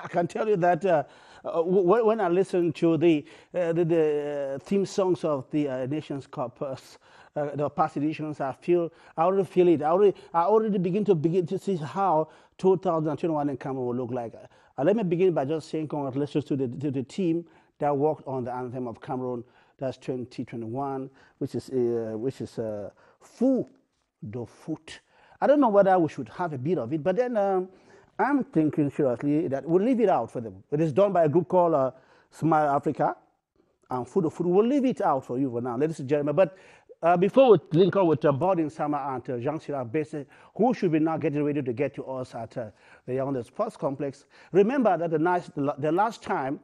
I can tell you that when I listen to the theme songs of the Nations Cup, the past editions, I already feel it. I already begin to see how 2021 in Cameroon will look like. Let me begin by just saying congratulations to the team that worked on the anthem of Cameroon. That's 2021, which is Fou de Foot. I don't know whether we should have a bit of it, but then I'm thinking seriously that we'll leave it out for them. It is done by a group called Smile Africa and Food of Food. We'll leave it out for you for now, ladies and gentlemen. But before we link up with Bording Sama and Jean-Sirach Besse, who should be now getting ready to get to us at the Yaoundé Sports Complex, remember that the last time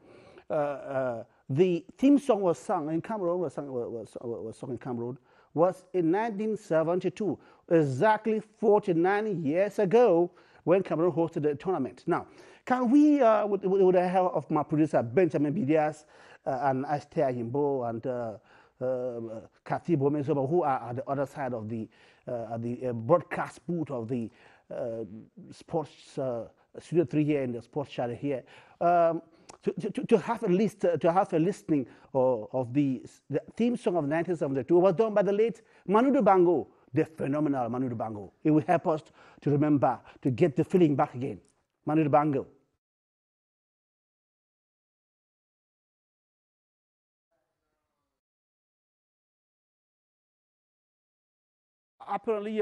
the theme song was sung in Cameroon, was sung in Cameroon, was in 1972, exactly 49 years ago, when Cameroon hosted the tournament. Now, can we, with the help of my producer Benjamin Bidias and Esther Yimbo and Kathy Bomezoba, who are at the other side of the broadcast booth of the sports Studio 3 here in the sports channel here, to have a listening of the theme song of 1972 was done by the late Manu Dibango, the phenomenal Manu Dibango. It will help us to remember, to get the feeling back again. Manu Dibango. Apparently,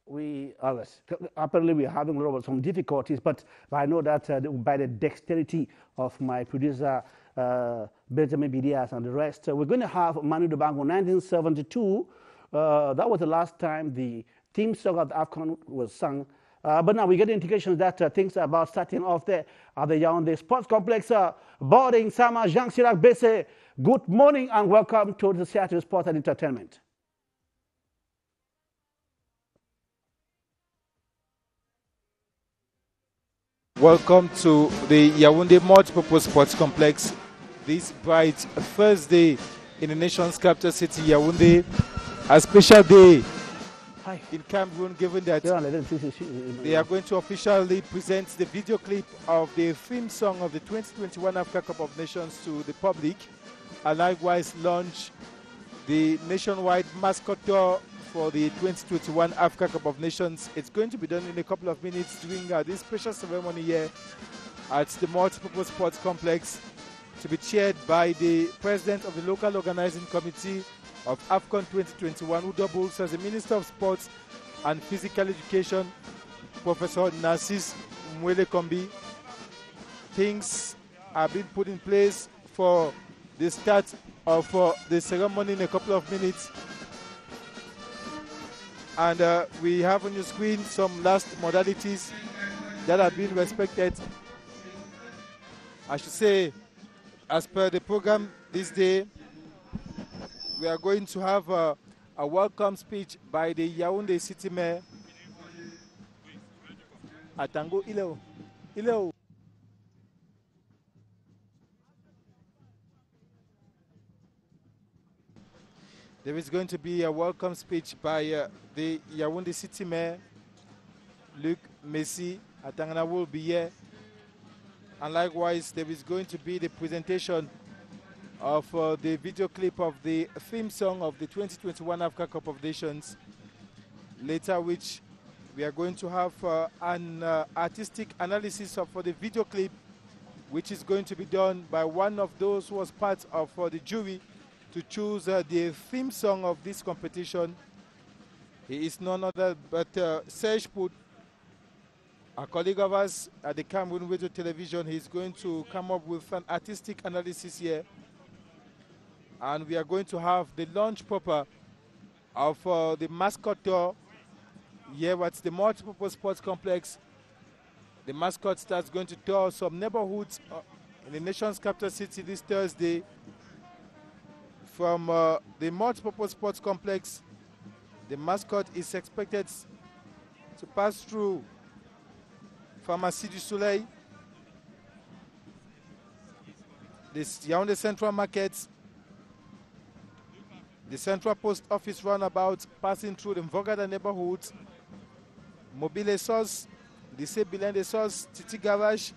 we're having a lot of some difficulties, but I know that by the dexterity of my producer Benjamin Bidias and the rest, we're going to have Manu Dibango 1972. That was the last time the theme song of the AFCON was sung. But now we get indications that things are about starting off there at the Yaoundé Sports Complex. Bording Sama, Jean-Sirach Besse, good morning and welcome to the Seattle Sport and Entertainment. Welcome to the Yaoundé Multipurpose Sports Complex this bright Thursday in the nation's capital city, Yaoundé. A special day in Cameroon, given that they are going to officially present the video clip of the theme song of the 2021 Africa Cup of Nations to the public, and likewise launch the nationwide mascot tour for the 2021 Africa Cup of Nations. It's going to be done in a couple of minutes during this special ceremony here at the Multipurpose Sports Complex, to be chaired by the president of the local organizing committee of AFCON 2021, who doubles as the Minister of Sports and Physical Education, Professor Narcisse Mwele Kombi. Things are being put in place for the start of the ceremony in a couple of minutes. And we have on your screen some last modalities that have been respected. I should say, as per the program this day, we are going to have a welcome speech by the Yaoundé City Mayor, Atango Ileo. Ileo. There is going to be a welcome speech by the Yaoundé City Mayor, Luc Messi. Atangana will be here. And likewise, there is going to be the presentation of the video clip of the theme song of the 2021 Africa Cup of Nations. Later, which we are going to have an artistic analysis of the video clip, which is going to be done by one of those who was part of the jury to choose the theme song of this competition. He is none other but Serge Pout, a colleague of us at the Cameroon Radio Television. He's going to come up with an artistic analysis here. And we are going to have the launch proper of the mascot tour here at the Multipurpose Sports Complex. The mascot starts going to tour some neighborhoods in the nation's capital city this Thursday. From the Multipurpose Sports Complex, the mascot is expected to pass through Pharmacie du Soleil, the Yaoundé Central Market, the Central Post Office roundabout, passing through the Mvogada neighborhood, Mobile Source, Lycée Bilen de Source, Titi Garage,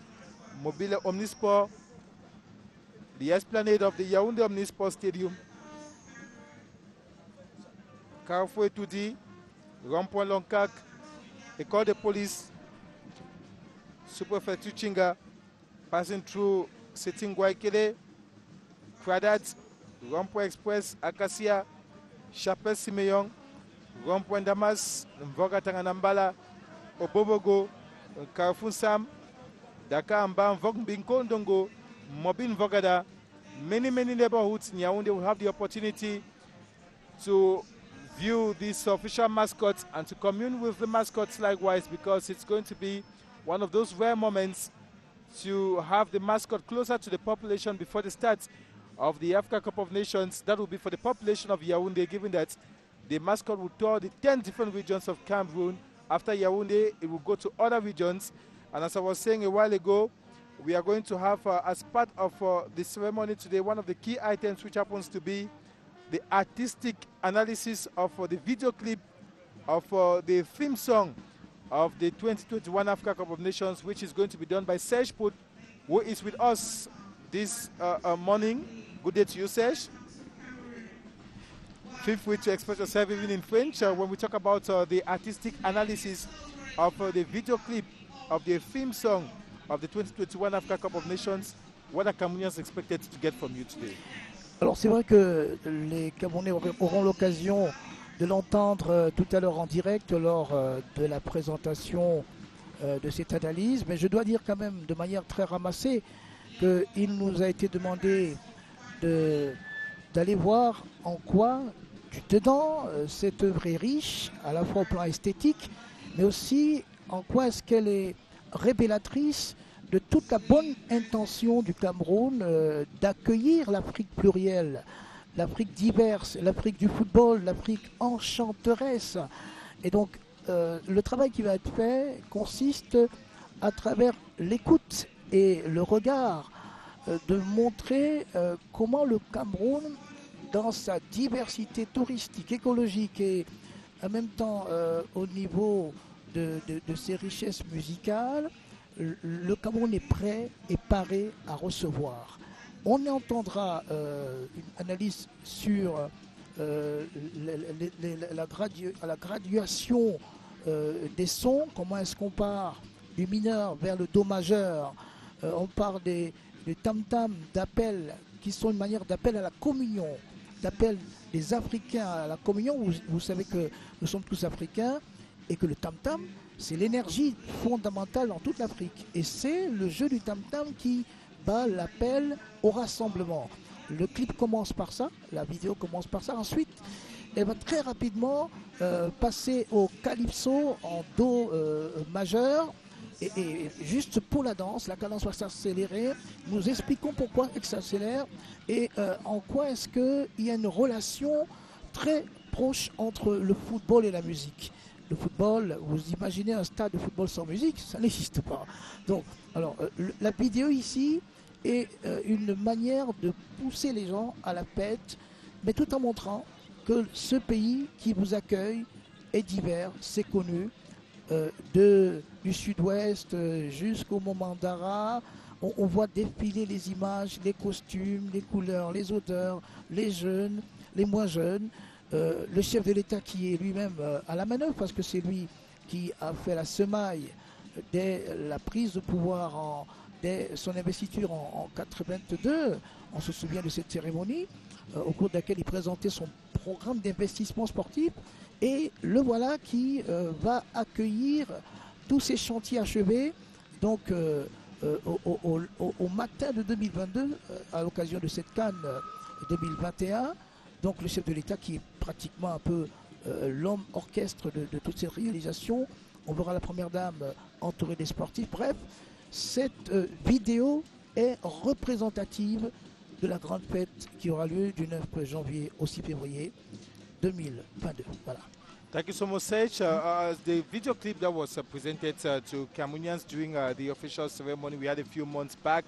Mobile Omnisport, the esplanade of the Yaoundé Omnisport Stadium. Carrefour Etoudi, Rond-Point Loncac, École de Police, Sous-Préfecture Chinga, passing through Seting Guaykele, Kradat, Rond-Point Express, Acacia, Chapelle Simeon, Rond-Point Damas, Mvoga Tanganambala, Obobogo, Carrefour Sam, Dakar Mba, Mvog Mbinko Ndongo, Mobile Mvogada. Many neighborhoods in Yaoundé will have the opportunity to view these official mascots and to commune with the mascots likewise, because it's going to be one of those rare moments to have the mascot closer to the population before the start of the Africa Cup of Nations. That will be for the population of Yaoundé, given that the mascot will tour the 10 different regions of Cameroon. After Yaoundé, it will go to other regions. And as I was saying a while ago, we are going to have, as part of the ceremony today, one of the key items, which happens to be the artistic analysis of the video clip of the theme song of the 2021 Africa Cup of Nations, which is going to be done by Serge Put, who is with us this morning. Good day to you, Serge. Feel free to express yourself even in French when we talk about the artistic analysis of the video clip of the theme song of the 2021 Africa Cup of Nations. What are Cameroonians expected to get from you today? Alors c'est vrai que les Camerounais auront l'occasion de l'entendre tout à l'heure en direct lors de la présentation de cette analyse, mais je dois dire quand même de manière très ramassée qu'il nous a été demandé d'aller voir en quoi, dedans, cette œuvre est riche, à la fois au plan esthétique, mais aussi en quoi est-ce qu'elle est révélatrice de toute la bonne intention du Cameroun d'accueillir l'Afrique plurielle, l'Afrique diverse, l'Afrique du football, l'Afrique enchanteresse. Et donc, le travail qui va être fait consiste à travers l'écoute et le regard de montrer comment le Cameroun, dans sa diversité touristique, écologique et en même temps au niveau de ses richesses musicales, le Cameroun est prêt et paré à recevoir. On entendra une analyse sur la graduation des sons, comment est-ce qu'on part du mineur vers le do majeur. On part des tam-tams d'appel qui sont une manière d'appel à la communion, d'appel des Africains à la communion. Vous savez que nous sommes tous Africains et que le tam-tam, c'est l'énergie fondamentale dans toute l'Afrique. Et c'est le jeu du tam-tam qui bat l'appel au rassemblement. Le clip commence par ça, la vidéo commence par ça. Ensuite, elle va très rapidement passer au calypso en do majeur. Et juste pour la danse, la cadence va s'accélérer. Nous expliquons pourquoi elle s'accélère et en quoi est-ce qu'il y a une relation très proche entre le football et la musique. Le football, vous imaginez un stade de football sans musique, ça n'existe pas. Donc, alors, la vidéo ici est une manière de pousser les gens à la fête, mais tout en montrant que ce pays qui vous accueille est divers, c'est connu, du sud-ouest jusqu'au Momandara. On voit défiler les images, les costumes, les couleurs, les odeurs, les jeunes, les moins jeunes. Le chef de l'État qui est lui-même à la manœuvre, parce que c'est lui qui a fait la semaille dès la prise de pouvoir, dès son investiture en 82. On se souvient de cette cérémonie au cours de laquelle il présentait son programme d'investissement sportif. Et le voilà qui va accueillir tous ces chantiers achevés. Donc au matin de 2022, à l'occasion de cette CAN 2021, donc le chef de l'État qui est pratiquement un peu l'homme orchestre de toute cette réalisation. On verra la première dame entourée des sportifs. Bref, cette vidéo est représentative de la grande fête qui aura lieu du 9 janvier au 6 février 2022. Voilà. Thank you so much, Serge. The video clip that was presented to Cameroonians during the official ceremony we had a few months back,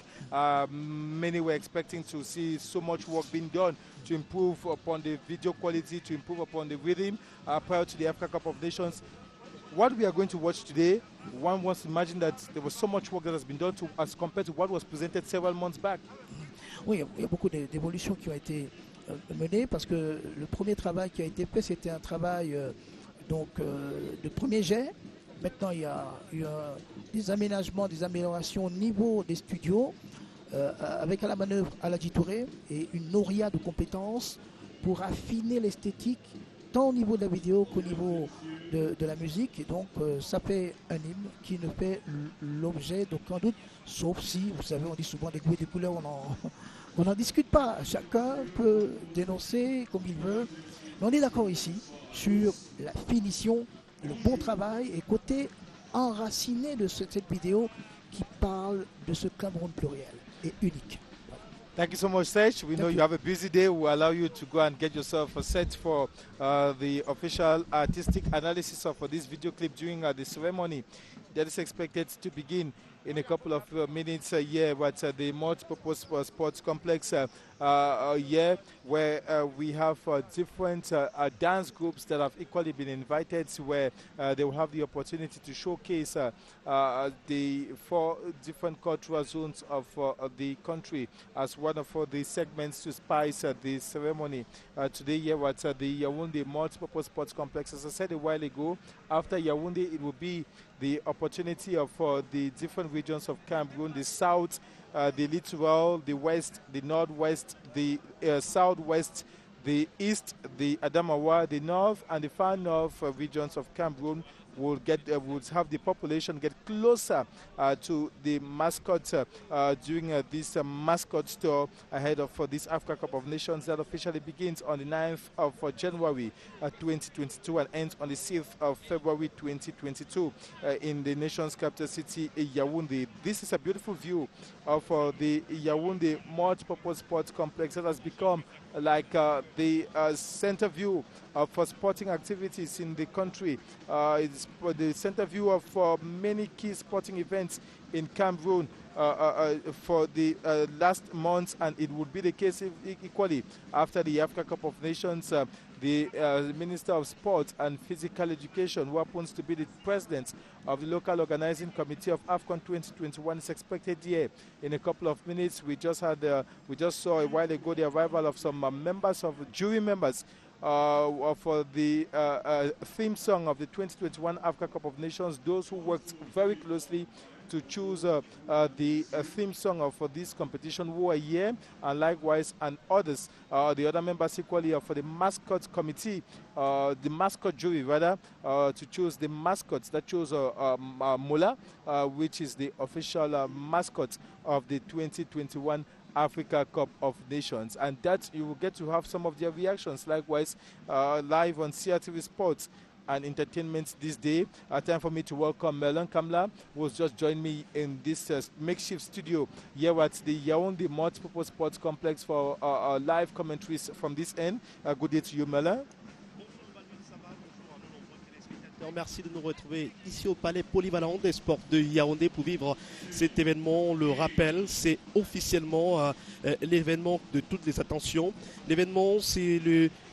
many were expecting to see so much work being done to improve upon the video quality, to improve upon the rhythm prior to the Africa Cup of Nations. what we are going to watch today, one wants to imagine that there was so much work that has been done as compared to what was presented several months back. Oui, il y a beaucoup d'évolutions qui ont été menées parce que le premier travail qui a été fait, c'était un travail de premier jet. Maintenant, il y a eu des aménagements, des améliorations au niveau des studios avec à la manœuvre Aladji Touré et une noria de compétences pour affiner l'esthétique tant au niveau de la vidéo qu'au niveau de la musique. Et donc, ça fait un hymne qui ne fait l'objet d'aucun doute, sauf si, vous savez, on dit souvent des goûts et des couleurs, on n'en discute pas. Chacun peut dénoncer comme il veut. Mais on est d'accord ici sur la finition, le bon travail et côté enraciné de cette vidéo qui parle de ce Cameroun pluriel et unique. Thank you so much, Serge. We know you have a busy day. We'll allow you to go and get yourself set for the official artistic analysis of this video clip during the ceremony that is expected to begin in a couple of minutes here at the multi-purpose sports complex where we have different dance groups that have equally been invited, where they will have the opportunity to showcase the 4 different cultural zones of the country as one of the segments to spice the ceremony today here at the Yaoundé multi-purpose sports complex. As I said a while ago, after Yaoundé it will be the opportunity of the different regions of Cameroon, the south, the littoral, the west, the northwest, the southwest, the east, the Adamawa, the north, and the far north regions of Cameroon will have the population get closer to the mascot during this mascot tour ahead of this Africa Cup of Nations that officially begins on the 9th of January 2022 and ends on the 6th of February 2022 in the nation's capital city, Yaoundé. This is a beautiful view of the Yaoundé multi-purpose sports complex that has become like the center view for sporting activities in the country. It's the center view of many key sporting events in Cameroon for the last months, and it would be the case equally after the Africa Cup of Nations. The Minister of Sport and Physical Education, who happens to be the president of the local organizing committee of AFCON 2021, is expected here in a couple of minutes. We just saw a while ago the arrival of some members of jury members for the theme song of the 2021 Africa Cup of Nations, those who worked very closely to choose the theme song for this competition who are here, and likewise and others, the other members equally for the mascot committee, the mascot jury rather, to choose the mascots that chose Mola, which is the official mascot of the 2021 Africa Cup of Nations. And that you will get to have some of their reactions likewise live on CRTV Sports and Entertainment this day. Time for me to welcome Merlin Kamla, who has just joined me in this makeshift studio here at the Yaoundé Multi-Purpose Sports Complex for live commentaries from this end. Good day to you, Merlin. Merci de nous retrouver ici au Palais Polyvalent des Sports de Yaoundé pour vivre cet événement. Le rappel, c'est officiellement l'événement de toutes les attentions. L'événement, c'est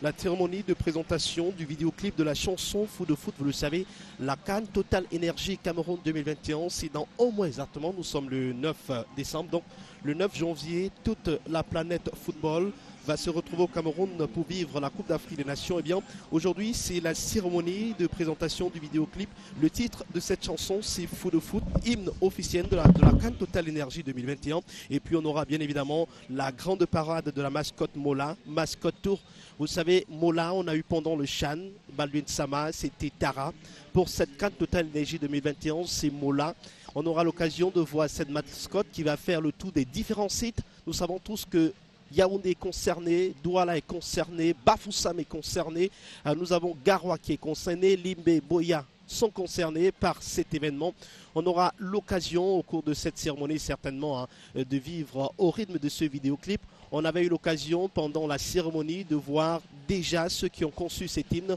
la cérémonie de présentation du vidéoclip de la chanson Fou de Foot. Vous le savez, la CAN Total Énergie Cameroun 2021, c'est dans un mois exactement. Nous sommes le 9 décembre. Donc, le 9 janvier, toute la planète football va se retrouver au Cameroun pour vivre la Coupe d'Afrique des Nations. Eh bien, aujourd'hui, c'est la cérémonie de présentation du vidéoclip. Le titre de cette chanson, c'est Fou de Foot, hymne officiel de la CAN Total Énergie 2021. Et puis, on aura bien évidemment la grande parade de la mascotte Mola, mascotte Tour. Vous savez, Mola, on a eu pendant le Chan, Baldwin Sama, c'était Tara. Pour cette CAN Total Énergie 2021, c'est Mola. On aura l'occasion de voir cette mascotte qui va faire le tour des différents sites. Nous savons tous que Yaoundé est concerné, Douala est concerné, Bafoussam est concerné, nous avons Garoua qui est concerné, Limbe, Boya sont concernés par cet événement. On aura l'occasion au cours de cette cérémonie certainement de vivre au rythme de ce vidéoclip. On avait eu l'occasion pendant la cérémonie de voir déjà ceux qui ont conçu cet hymne.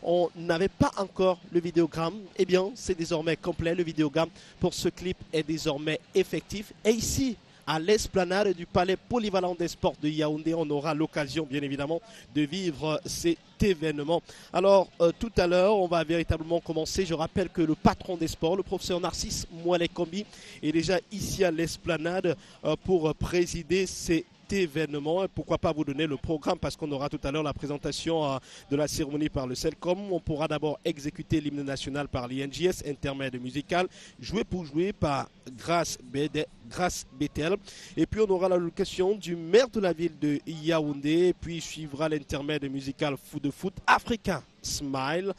On n'avait pas encore le vidéogramme. Eh bien, c'est désormais complet. Le vidéogramme pour ce clip est désormais effectif. Et ici, à l'esplanade du Palais Polyvalent des Sports de Yaoundé, on aura l'occasion, bien évidemment, de vivre ces événement. Alors, tout à l'heure, on va véritablement commencer. Je rappelle que le patron des sports, le professeur Narcisse Moualé-Kombi, est déjà ici à l'Esplanade pour présider ces événement. Et pourquoi pas vous donner le programme, parce qu'on aura tout à l'heure la présentation de la cérémonie par le CELCOM. On pourra d'abord exécuter l'hymne national par l'INJS, intermède musical, joué pour jouer par Grâce Bethel. Et puis on aura l'allocation du maire de la ville de Yaoundé. Et puis suivra l'intermède musical de foot africain Smile.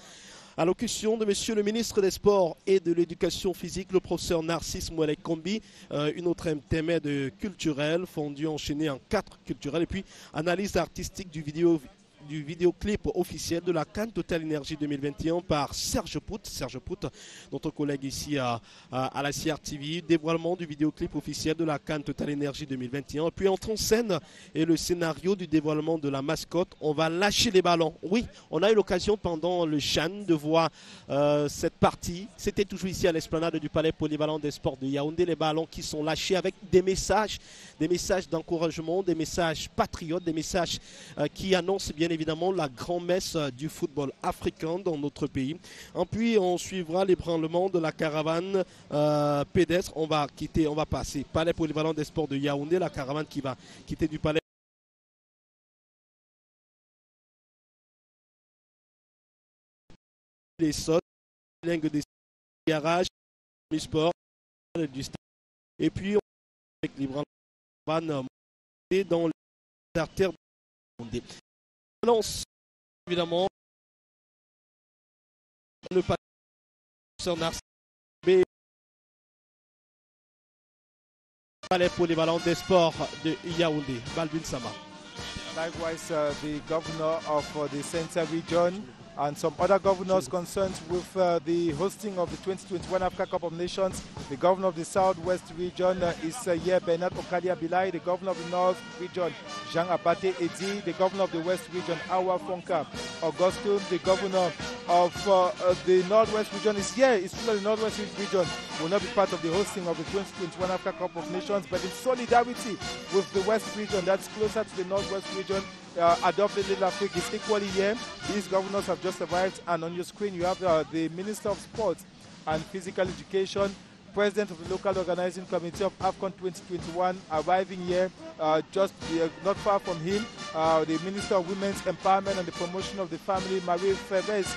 Allocution de monsieur le ministre des Sports et de l'Éducation physique, le professeur Narcisse Moualé-Kombi, une autre intermède culturel, fondu enchaîné en 4 culturels, et puis analyse artistique du vidéoclip officiel de la CAN Total Énergie 2021 par Serge Pout, notre collègue ici à la CRTV, dévoilement du vidéoclip officiel de la CAN Total Énergie 2021, puis entre en scène et le scénario du dévoilement de la mascotte. On va lâcher les ballons. Oui, on a eu l'occasion pendant le CHAN de voir cette partie. C'était toujours ici à l'Esplanade du Palais Polyvalent des Sports de Yaoundé, les ballons qui sont lâchés avec des messages d'encouragement, des messages patriotes, des messages qui annoncent bien évidemment la grand-messe du football africain dans notre pays. Et puis on suivra l'ébranlement de la caravane pédestre. On va passer Palais Polyvalent des Sports de Yaoundé, la caravane qui va quitter du Palais les sautes, langue des garages, du sport, du stade. Et puis on va avec l'ébranlement dans les artères de Yaoundé. Lance évidemment le Palais Polyvalent des Sports de Yaoundé, Balvin Sama. Likewise, the governor of the Central Region and some other governors concerned with the hosting of the 2021 Africa Cup of Nations. The governor of the Southwest Region is here, Bernard Okadia Bilai. The governor of the North Region, Jean Abate Edi. The governor of the West Region, Awa Fonka Augustine. The governor of the Northwest Region is here. It's still the Northwest Region will not be part of the hosting of the 2021 Africa Cup of Nations, but in solidarity with the West Region that's closer to the Northwest Region, adopted Little Africa is equally here. These governors have just arrived, and on your screen you have the Minister of Sports and Physical Education, President of the local organizing committee of AFCON 2021 arriving here, just not far from him, the Minister of Women's Empowerment and the Promotion of the Family, Marie Febres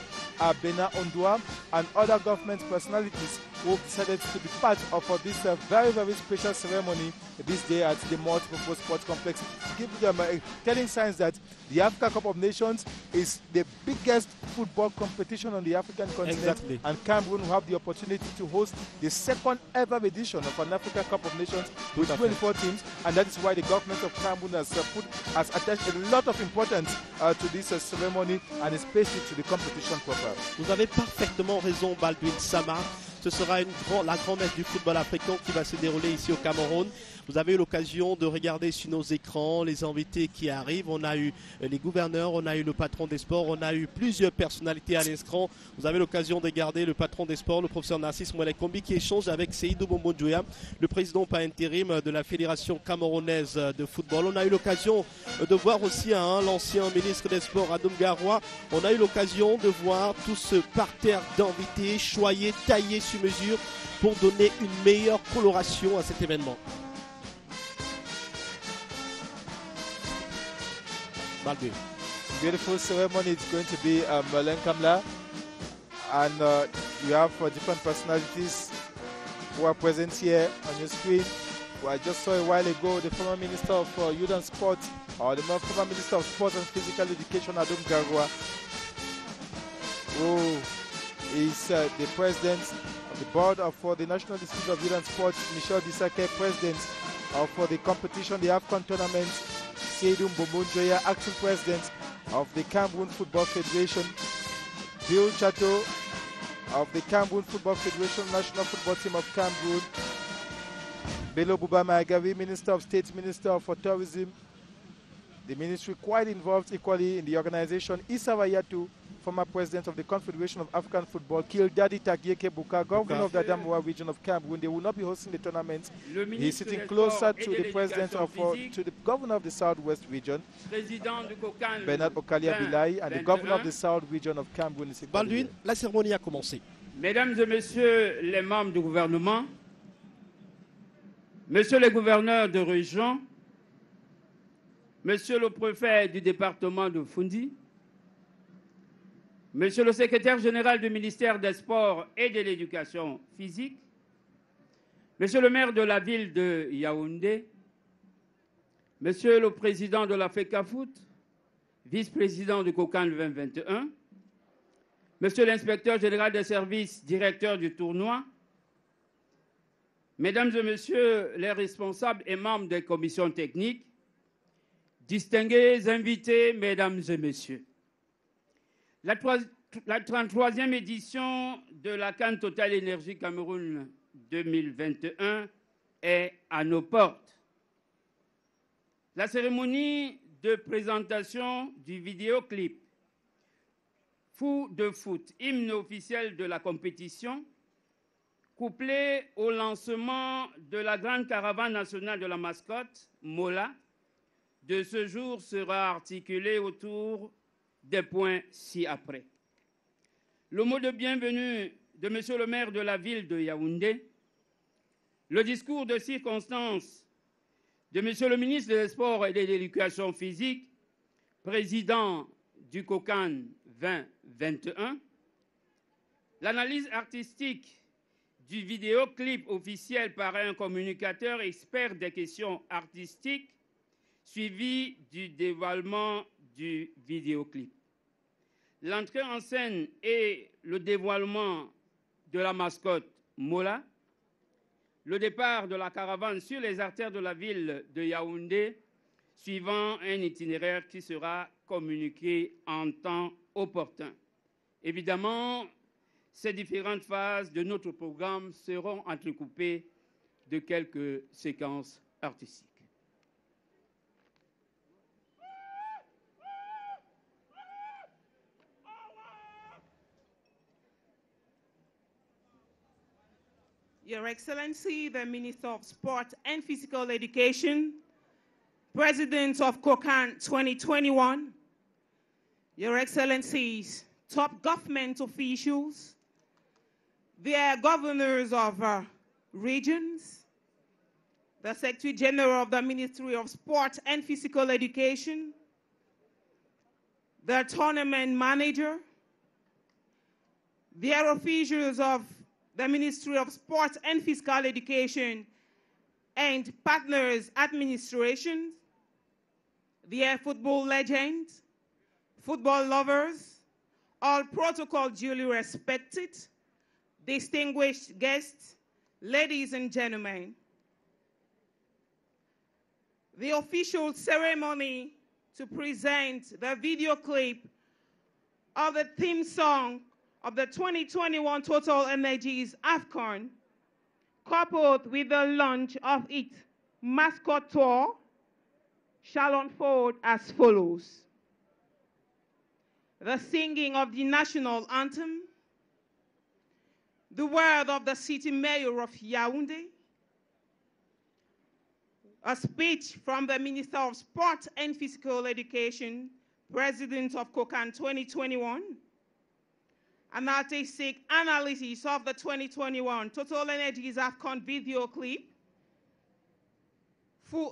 Bena Ondua, and other government personalities who have decided to be part of this very, very special ceremony this day at the multipurpose sports complex. Give them telling signs that the Africa Cup of Nations is the biggest football competition on the African continent. Exactly. And Cameroon will have the opportunity to host the second ever edition of an Africa Cup of Nations with 24 teams, and that is why the government of Cameroon has attached a lot of importance to this ceremony and especially to the competition proper. Vous avez parfaitement raison, Baldwin Sama. Ce sera la grand-messe du football africain qui va se dérouler ici au Cameroun. Vous avez eu l'occasion de regarder sur nos écrans les invités qui arrivent. On a eu les gouverneurs, on a eu le patron des sports, on a eu plusieurs personnalités à l'écran. Vous avez l'occasion de regarder le patron des sports, le professeur Narcisse Moualé-Kombi, qui échange avec Seydou Bombodjoya, le président par intérim de la Fédération camerounaise de football. On a eu l'occasion de voir aussi l'ancien ministre des Sports, Adoum Garoua. On a eu l'occasion de voir tout ce parterre d'invités choyés, taillés sur mesure pour donner une meilleure coloration à cet événement. Beautiful ceremony. It's going to be Malen Kamla, and you have different personalities who are present here on your screen. Who I just saw a while ago, the former Minister of Youth and Sport, or the former Minister of Sport and Physical Education, Adoum Garoua, who is the President of the Board of the National Institute of Youth and Sport, Michel Disake, President of the competition, the AFCON tournament, Seydou Bombodjoya, acting president of the Cameroon Football Federation, Bill Chateau of the Cameroon Football Federation, national football team of Cameroon, Bello Buba Maghari, Minister of State, Minister for Tourism, The ministry quite involved equally in the organization. Issa Wayatu, former president of the Confederation of African Football, Kildadi Tagieke Buka, governor of the Adamawa region of Cameroon. They will not be hosting the tournament. He's sitting closer to the president to the governor of the Southwest region, Bernard Okalia Bilai, and the governor of the South region of Cameroon. Baldwin, la cérémonie a commencé. Mesdames et messieurs les membres du gouvernement, monsieur le gouverneur de région, monsieur le préfet du département de Fundi, monsieur le secrétaire général du ministère des Sports et de l'Éducation physique, monsieur le maire de la ville de Yaoundé, monsieur le président de la FECAFOOT, vice-président du COCAN 2021, monsieur l'inspecteur général des services, directeur du tournoi, mesdames et messieurs les responsables et membres des commissions techniques, distingués invités, mesdames et messieurs. La 33e édition de la CAN Total Énergie Cameroun 2021 est à nos portes. La cérémonie de présentation du vidéoclip Fou de foot, hymne officiel de la compétition, couplé au lancement de la grande caravane nationale de la mascotte, Mola, de ce jour sera articulé autour des points ci-après. Le mot de bienvenue de monsieur le maire de la ville de Yaoundé, le discours de circonstance de monsieur le ministre des Sports et de l'Éducation physique, président du COCAN 2021, l'analyse artistique du vidéoclip officiel par un communicateur expert des questions artistiques, suivi du dévoilement du vidéoclip. L'entrée en scène et le dévoilement de la mascotte Mola, le départ de la caravane sur les artères de la ville de Yaoundé, suivant un itinéraire qui sera communiqué en temps opportun. Évidemment, ces différentes phases de notre programme seront entrecoupées de quelques séquences artistiques. Your Excellency, the Minister of Sport and Physical Education, President of COCAN 2021, Your Excellencies, top government officials, the governors of regions, the Secretary General of the Ministry of Sport and Physical Education, the tournament manager, the officials of the Ministry of Sport and Physical Education and partners administration, the football legends, football lovers, all protocol duly respected, distinguished guests, ladies and gentlemen. The official ceremony to present the video clip of the theme song of the 2021 Total Energies AFCON, coupled with the launch of its mascot tour, shall unfold as follows. The singing of the national anthem, the word of the city mayor of Yaoundé, a speech from the Minister of Sport and Physical Education, President of COCAN 2021, an artistic analysis of the 2021 Total Energies AFCON video clip,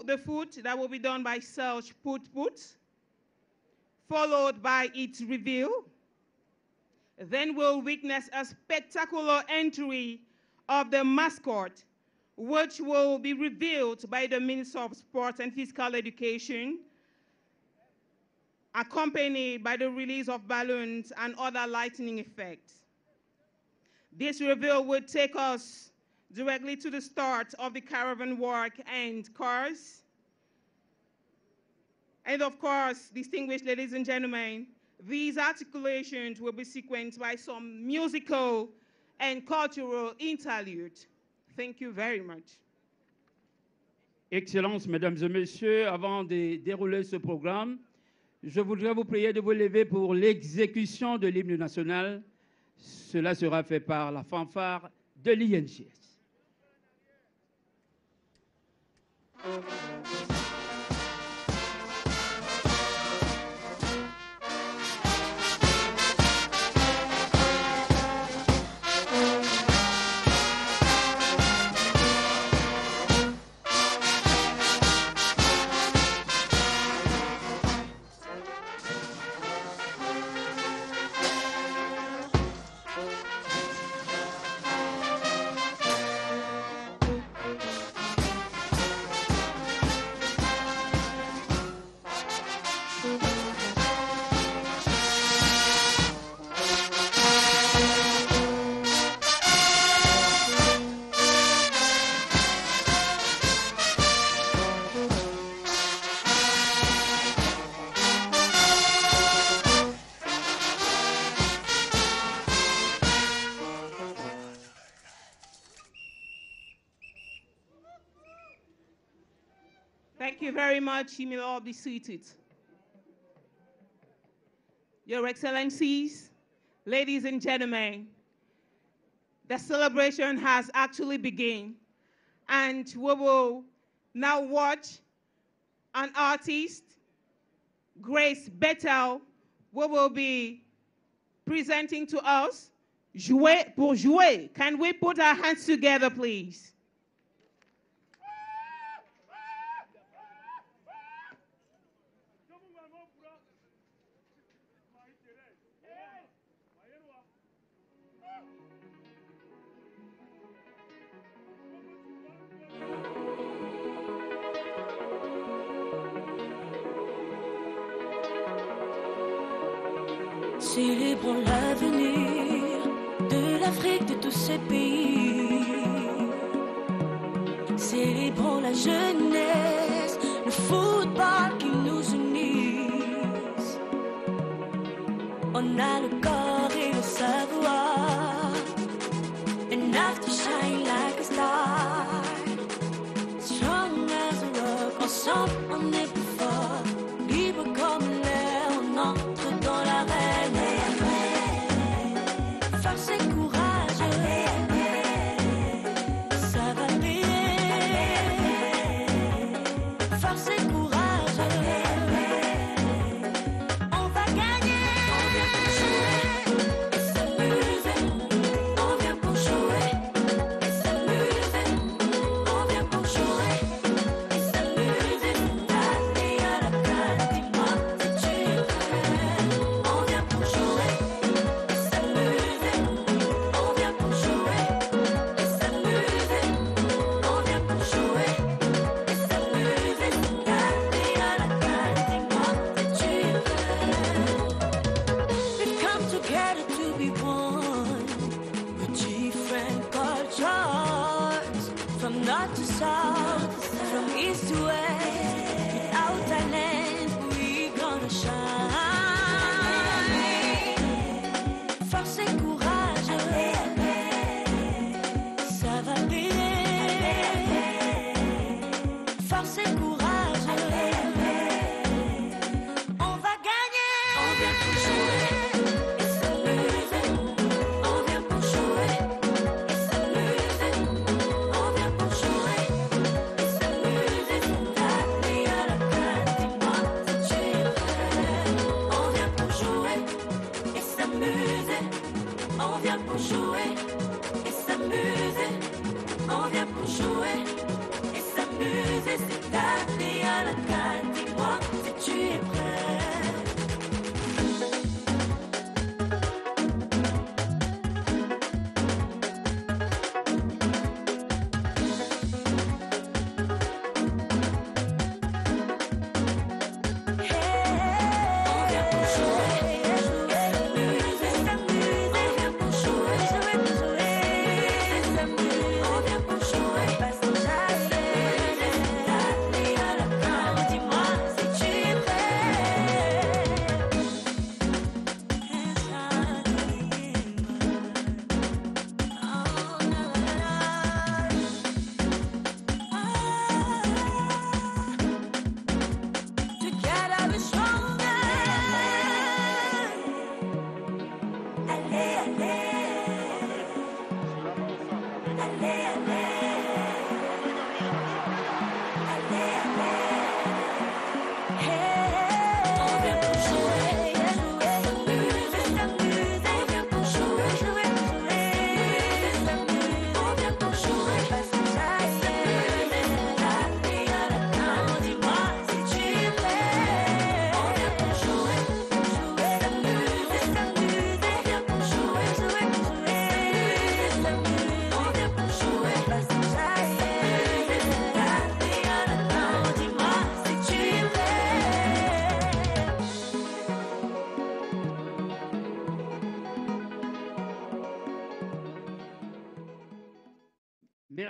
the foot that will be done by Serge Put, followed by its reveal. Then we'll witness a spectacular entry of the mascot, which will be revealed by the Minister of Sport and Physical Education, accompanied by the release of balloons and other lightning effects. This reveal would take us directly to the start of the caravan walk and cars. And of course, distinguished ladies and gentlemen, these articulations will be sequenced by some musical and cultural interlude. Thank you very much. Excellences, Mesdames et Messieurs, avant de dérouler ce programme, je voudrais vous prier de vous lever pour l'exécution de l'hymne national. Cela sera fait par la fanfare de l'INGS. Thank you very much. You may all be seated. Your Excellencies, ladies and gentlemen, the celebration has actually begun, and we will now watch an artist, Grace Bethel, who will be presenting to us Jouer pour jouer. Can we put our hands together, please? Célébrons l'avenir de l'Afrique, de tous ces pays. Célébrons la jeunesse, le football qui nous unissent. On a le corps et le savoir, enough to shine like a star. Strong as a rock, ensemble on est plus fort. Libre comme l'air, on entre dans l'arène. Force et courage, ça va payer. Force et courage, on va gagner. On vient pour jouer et s'amuser. On vient pour jouer et s'amuser. On vient pour jouer et s'amuser. T'as à la carte, dis-moi si tu es prêt. On vient pour jouer et s'amuser. On vient pour jouer et s'amuser. On vient pour jouer et s'amuser. T'as à la carte, dis-moi si tu es prêt. We've come together to be one. With different cultures, from north to south, from east to west. Without talent, we gonna shine. Force et courage, ça va payer. Force et courage, on va gagner. On vient pour jouer et s'amuser. On vient pour jouer et s'amuser. On vient pour jouer et s'amuser. T'as à la carte, dis-moi si tu es prêt. On vient pour jouer et s'amuser. On vient pour jouer et s'amuser. On vient pour jouer et s'amuser. C'est t'appeler à la carte, dis-moi si tu es prêt. On vient pour jouer et s'amuser. On vient pour jouer et s'amuser. On vient pour jouer parce que j'aime. T'appeler à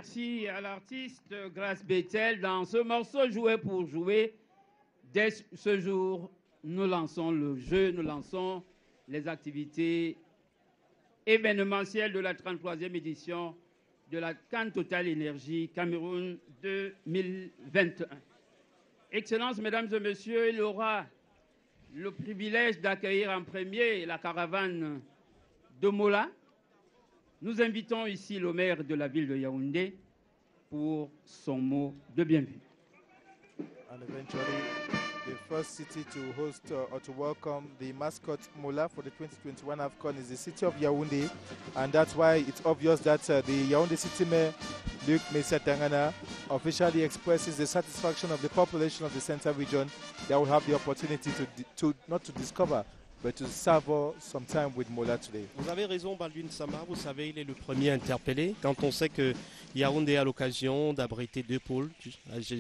merci à l'artiste Grace Bethel. Dans ce morceau Jouer pour jouer, dès ce jour, nous lançons le jeu, nous lançons les activités événementielles de la 33e édition de la CAN Total Énergie Cameroun 2021. Excellences, mesdames et messieurs, il aura le privilège d'accueillir en premier la caravane de Mola. Nous invitons ici le maire de la ville de Yaoundé pour son mot de bienvenue. And eventually, the first city to host or to welcome the mascot Mola for the 2021 AFCON is the city of Yaoundé. And that's why it's obvious that the Yaoundé City Mayor, Luc Messi Atangana, officially expresses the satisfaction of the population of the central region that will have the opportunity to not to discover, but to savor some time with Mola today. Vous avez raison, Baldwin Sama. Vous savez, il est le premier interpellé. Quand on sait que Yaoundé a l'occasion d'abriter deux pôles,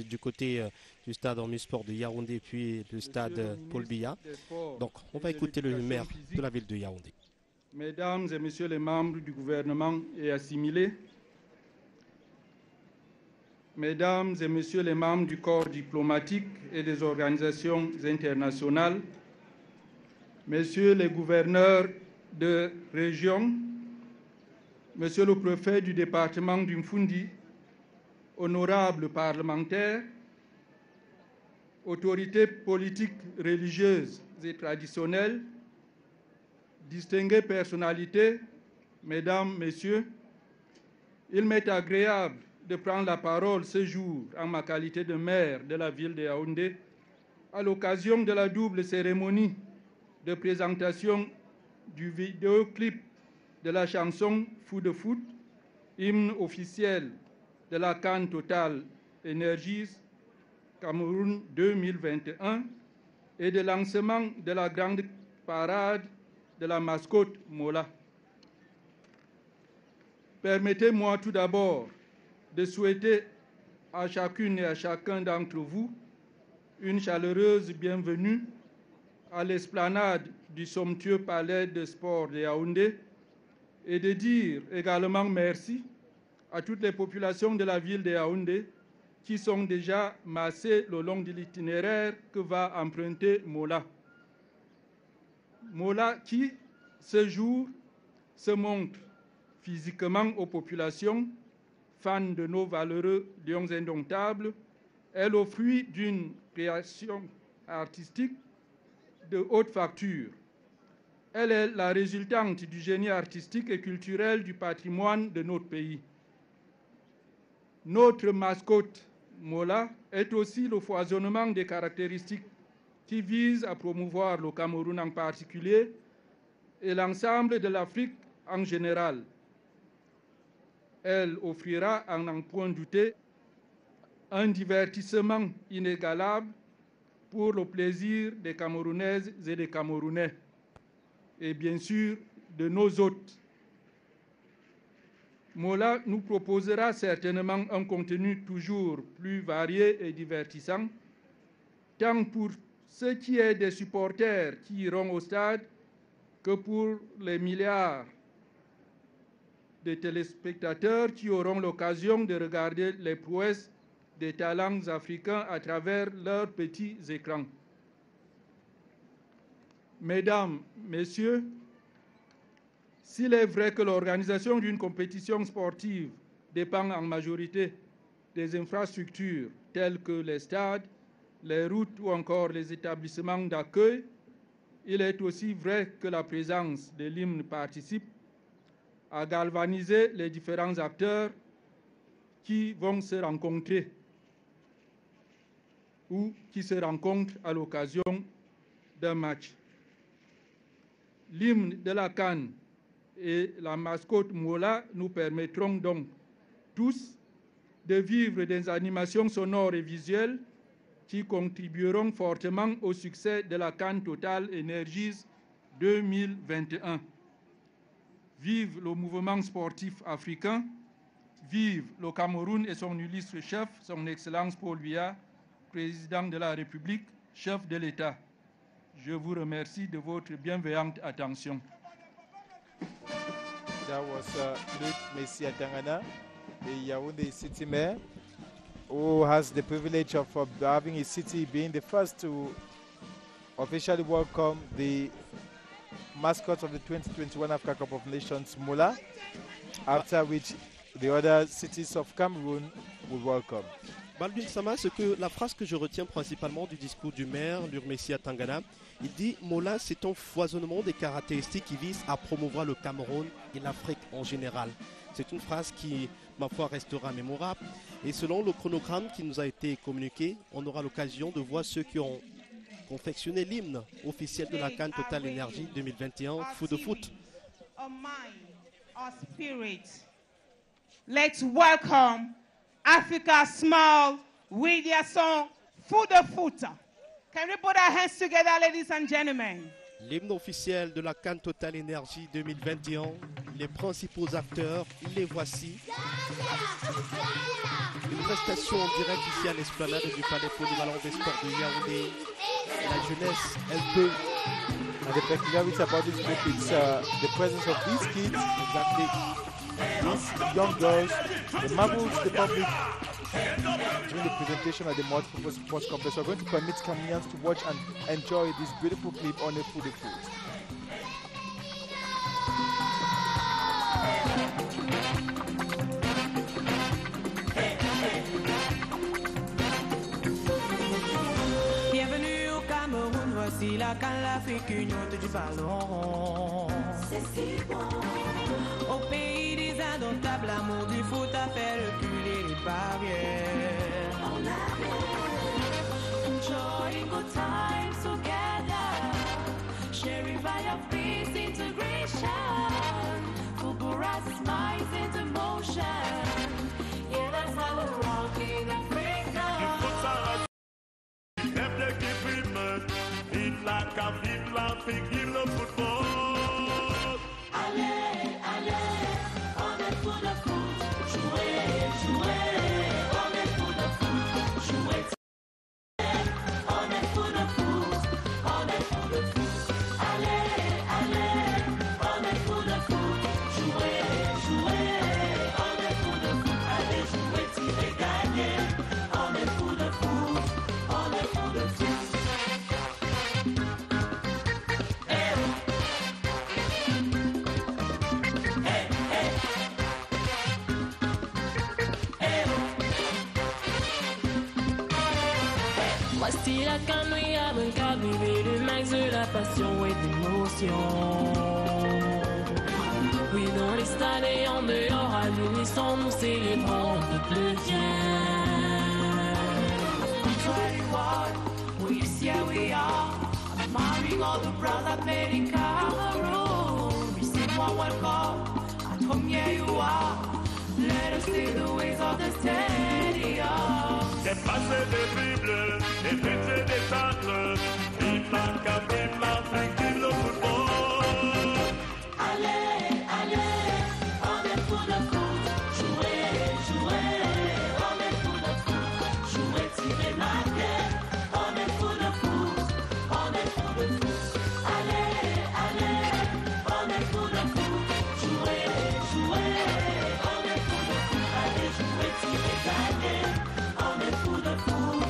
du côté du stade omnisport de Yaoundé puis le stade Paul Biya. Donc, on va écouter le maire de la ville de Yaoundé. Mesdames et messieurs les membres du gouvernement et assimilés, Mesdames et messieurs les membres du corps diplomatique et des organisations internationales, Messieurs les gouverneurs de région, Monsieur le préfet du département du Mfundi, honorables parlementaires, autorités politiques, religieuses et traditionnelles, distinguées personnalités, Mesdames, Messieurs, il m'est agréable de prendre la parole ce jour en ma qualité de maire de la ville de Yaoundé à l'occasion de la double cérémonie de présentation du vidéoclip de la chanson Fou de Foot, hymne officiel de la CAN Total Energies Cameroun 2021 et de lancement de la grande parade de la mascotte Mola. Permettez-moi tout d'abord de souhaiter à chacune et à chacun d'entre vous une chaleureuse bienvenue à l'esplanade du somptueux palais de sport de Yaoundé et de dire également merci à toutes les populations de la ville de Yaoundé qui sont déjà massées le long de l'itinéraire que va emprunter Mola. Mola qui, ce jour, se montre physiquement aux populations, fans de nos valeureux lions indomptables, est le fruit d'une création artistique de haute facture. Elle est la résultante du génie artistique et culturel du patrimoine de notre pays. Notre mascotte Mola est aussi le foisonnement des caractéristiques qui visent à promouvoir le Cameroun en particulier et l'ensemble de l'Afrique en général. Elle offrira, à n'en point douter, un divertissement inégalable pour le plaisir des Camerounaises et des Camerounais, et bien sûr de nos hôtes. Mola nous proposera certainement un contenu toujours plus varié et divertissant, tant pour ce qui est des supporters qui iront au stade que pour les milliards de téléspectateurs qui auront l'occasion de regarder les prouesses des talents africains à travers leurs petits écrans. Mesdames, Messieurs, s'il est vrai que l'organisation d'une compétition sportive dépend en majorité des infrastructures telles que les stades, les routes ou encore les établissements d'accueil, il est aussi vrai que la présence de l'hymne participe à galvaniser les différents acteurs qui vont se rencontrer ou qui se rencontrent à l'occasion d'un match. L'hymne de la CAN et la mascotte Mola nous permettront donc tous de vivre des animations sonores et visuelles qui contribueront fortement au succès de la CAN Total Energies 2021. Vive le mouvement sportif africain, vive le Cameroun et son illustre chef, son Excellence Paul Biya, président de la République, chef de l'État. Je vous remercie de votre bienveillante attention. That was Luc Messi Atangana, the Yaoundé City Mayor, who has the privilege of having his city being the first to officially welcome the mascot of the 2021 Africa Cup of Nations, Mola, after which the other cities of Cameroon will welcome. Baldwin Sama, la phrase que je retiens principalement du discours du maire, Lurmessi Atangana, il dit « Mola, c'est un foisonnement des caractéristiques qui visent à promouvoir le Cameroun et l'Afrique en général ». C'est une phrase qui, ma foi, restera mémorable. Et selon le chronogramme qui nous a été communiqué, on aura l'occasion de voir ceux qui ont confectionné l'hymne officiel de la CAN Total Energy 2021, Foot de Foot. Or mind, or spirit. Let's welcome Africa Smile with their song Foot de Foot. Can we put our hands together, ladies and gentlemen? L'hymne officiel de la CAN Total Energy 2021, les principaux acteurs, les voici. Une prestation en direct ici à l'esplanade du Palais Polyvalent des Sports de Yaoundé. La jeunesse, elle peut. And the peculiarity about this group is the presence of these kids, exactly these young girls, the marvels the public during the presentation at the Multipurpose Sports Complex. We're going to permit Cameroonians to watch and enjoy this beautiful clip on the Food. Bienvenue au Cameroun, voici la CAN, l'Afrique, union du ballon. C'est si bon. Au pays des indomptables, l'amour du foot a fait reculer les barrières. En arrière. Enjoying good times together, sharing value of peace, integration. Football rises minds into motion. Yeah, that's how we're rocking Africa. Vive la CAN, vive l'Afrique, vive le football. Allez, allez, on est pour le foot. Jouez, jouez, on est pour le foot. Jouez, on est pour le foot. On est pour le foot. Allez, allez, on est pour le foot. Jouez, jouez, on est pour le foot. Allez, jouez, tirez, gagnez. On est pour le foot. On est pour le foot. Voici la CAN, oui, avant qu'à vivre le max de la passion et d'émotion. Oui, dans les stades et en dehors, à l'unisson, nous célébrons tout le bien. 21, we see how we are, admiring all the brothers that made in Cameroon. Receive one welcome, at home, yeah, you are. Let us see the ways of the stadium. Des passes, des dribbles, des fêtes et des centres. Vive la CAN, vive l'Afrique, vive le football. Allez, allez, on est pour le foot. Jouez, jouez, on est pour le foot. Jouez, tirez, marquez, on est pour le foot. On est pour le foot. Allez, allez, on est pour le foot. Jouez, jouez, on est pour le foot. Allez, jouez, tirez, gagnez, on est pour le foot.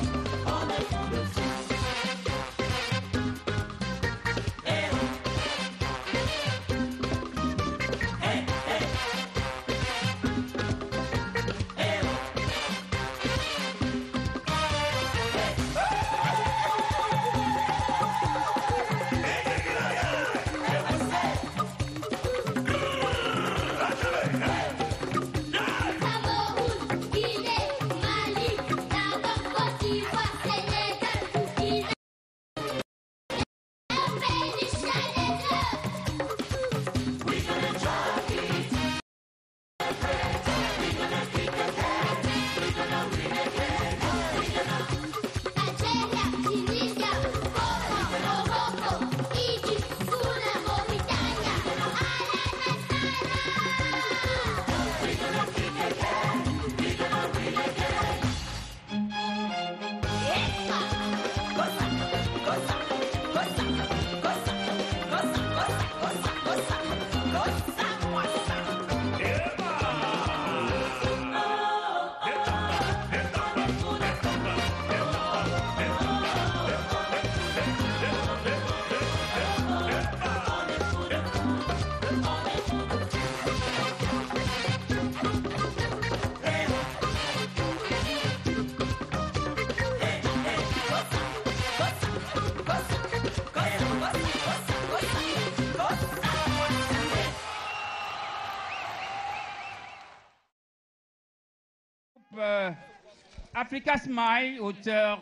Africa Smile, auteur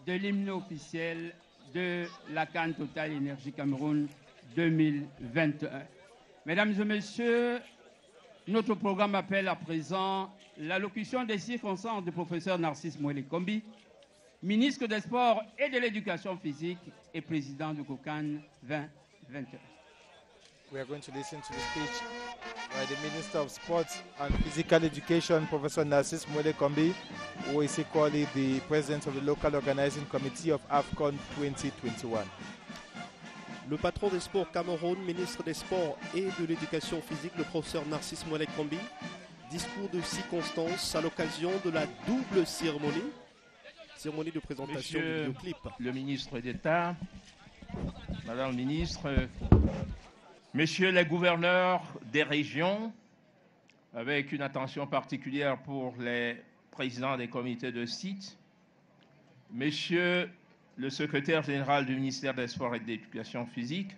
de l'hymne officiel de la Cannes Total Énergie Cameroun 2021. Mesdames et messieurs, notre programme appelle à présent l'allocution des circonstances du professeur Narcisse Mwele Kombi, ministre des Sports et de l'Éducation physique et président du COCAN 2021. We are going to listen to the speech by the Minister of Sports and Physical Education, Professor Narcisse Mwele Kombi, who is equally the President of the Local Organizing Committee of AFCON 2021. Le patron des sports Cameroun, ministre des Sports et de l'Éducation physique, le professeur Narcisse Mwele Kombi, discours de circonstance à l'occasion de la double cérémonie de présentation du vidéoclip. Le ministre d'État, Madame le ministre, Messieurs les gouverneurs des régions, avec une attention particulière pour les présidents des comités de site, Messieurs le secrétaire général du ministère des Sports et de l'Éducation physique,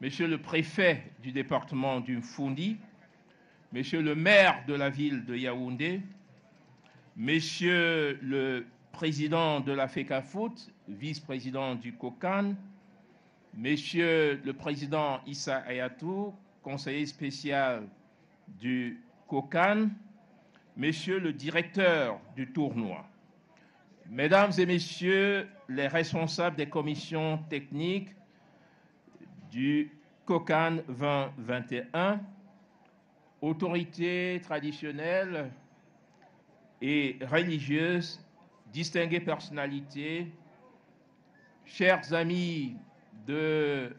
Monsieur le préfet du département du Mfundi, Monsieur le maire de la ville de Yaoundé, Monsieur le président de la FECAFOOT, vice-président du COCAN, Monsieur le président Issa Ayatou, conseiller spécial du COCAN, Monsieur le directeur du tournoi, Mesdames et Messieurs les responsables des commissions techniques du COCAN 2021, autorités traditionnelles et religieuses, distinguées personnalités, chers amis de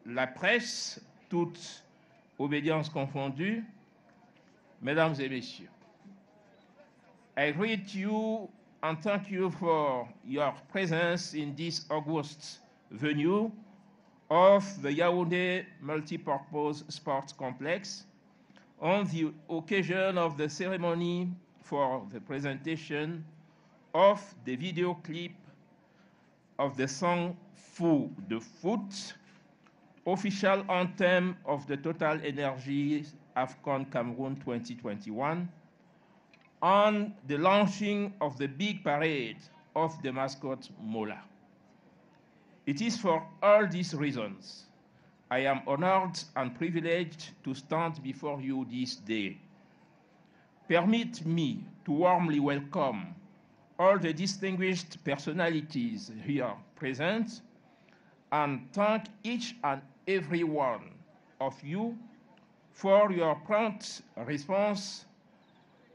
la presse, toutes obédiences confondues, Mesdames et Messieurs, I greet you and thank you for your presence in this August venue of the Yaoundé Multipurpose Sports Complex on the occasion of the ceremony for the presentation of the video clip of the song Fou de Foot, official anthem of the Total Energy AFCON Cameroon 2021, and the launching of the big parade of the mascot Mola. It is for all these reasons I am honored and privileged to stand before you this day. Permit me to warmly welcome all the distinguished personalities here present and thank each and every one of you for your prompt response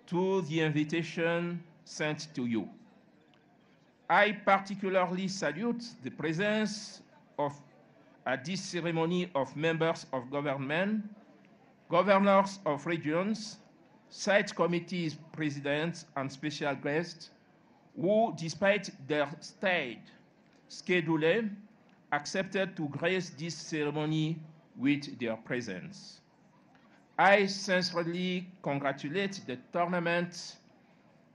to the invitation sent to you. I particularly salute the presence at this ceremony of members of government, governors of regions, site committees, presidents, and special guests who, despite their state schedule, accepted to grace this ceremony with their presence. I sincerely congratulate the tournament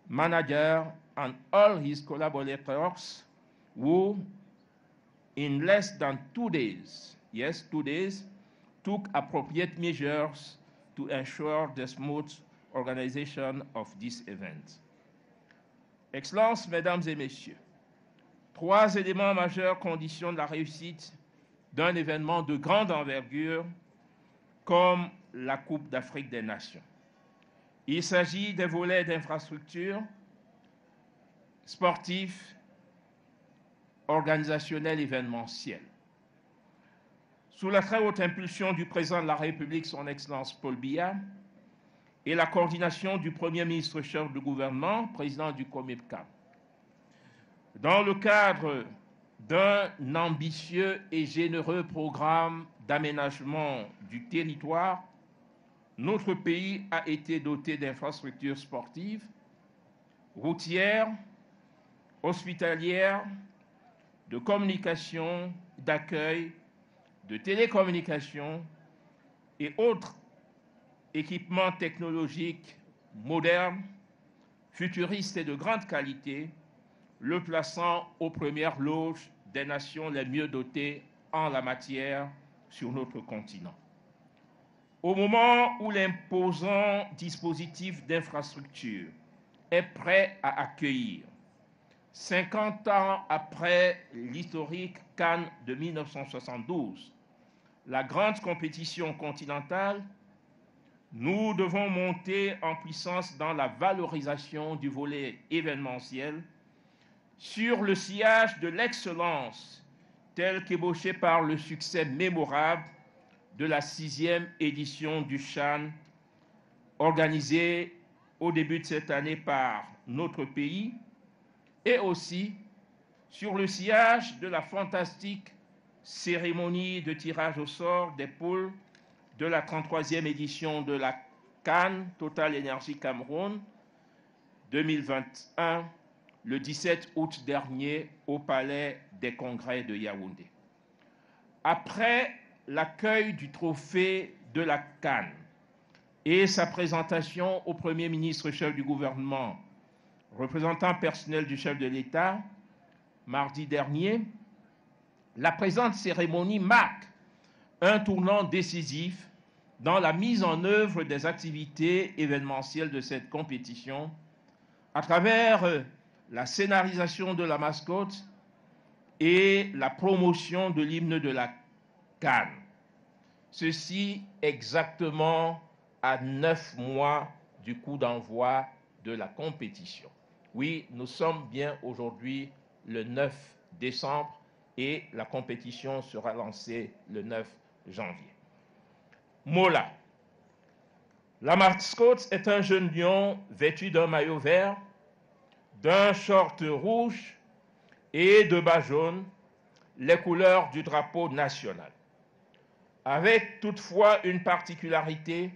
manager and all his collaborators who, in less than 2 days, yes, 2 days, took appropriate measures to ensure the smooth organization of this event. Excellences, Mesdames et Messieurs, 3 éléments majeurs conditionnent la réussite d'un événement de grande envergure comme la Coupe d'Afrique des Nations. Il s'agit des volets d'infrastructures sportifs, organisationnels, événementiels. Sous la très haute impulsion du président de la République, son Excellence Paul Biya, et la coordination du Premier ministre chef du gouvernement, président du COMEPCAM, dans le cadre d'un ambitieux et généreux programme d'aménagement du territoire, notre pays a été doté d'infrastructures sportives, routières, hospitalières, de communication, d'accueil, de télécommunications et autres équipements technologiques modernes, futuristes et de grande qualité, le plaçant aux premières loges des nations les mieux dotées en la matière sur notre continent. Au moment où l'imposant dispositif d'infrastructure est prêt à accueillir. 50 ans après l'historique CAN de 1972, la grande compétition continentale, nous devons monter en puissance dans la valorisation du volet événementiel sur le sillage de l'excellence tel qu'ébauché par le succès mémorable de la 6e édition du CHAN, organisée au début de cette année par notre pays, et aussi sur le sillage de la fantastique cérémonie de tirage au sort des poules de la 33e édition de la CAN Total Energy Cameroun 2021, le 17 août dernier au Palais des Congrès de Yaoundé. Après l'accueil du trophée de la CAN et sa présentation au Premier ministre chef du gouvernement, représentant personnel du chef de l'État, mardi dernier, la présente cérémonie marque un tournant décisif dans la mise en œuvre des activités événementielles de cette compétition à travers la scénarisation de la mascotte et la promotion de l'hymne de la CAN. Ceci exactement à 9 mois du coup d'envoi de la compétition. Oui, nous sommes bien aujourd'hui le 9 décembre et la compétition sera lancée le 9 janvier. Mola. La mascotte est un jeune lion vêtu d'un maillot vert, d'un short rouge et de bas jaune, les couleurs du drapeau national. Avec toutefois une particularité,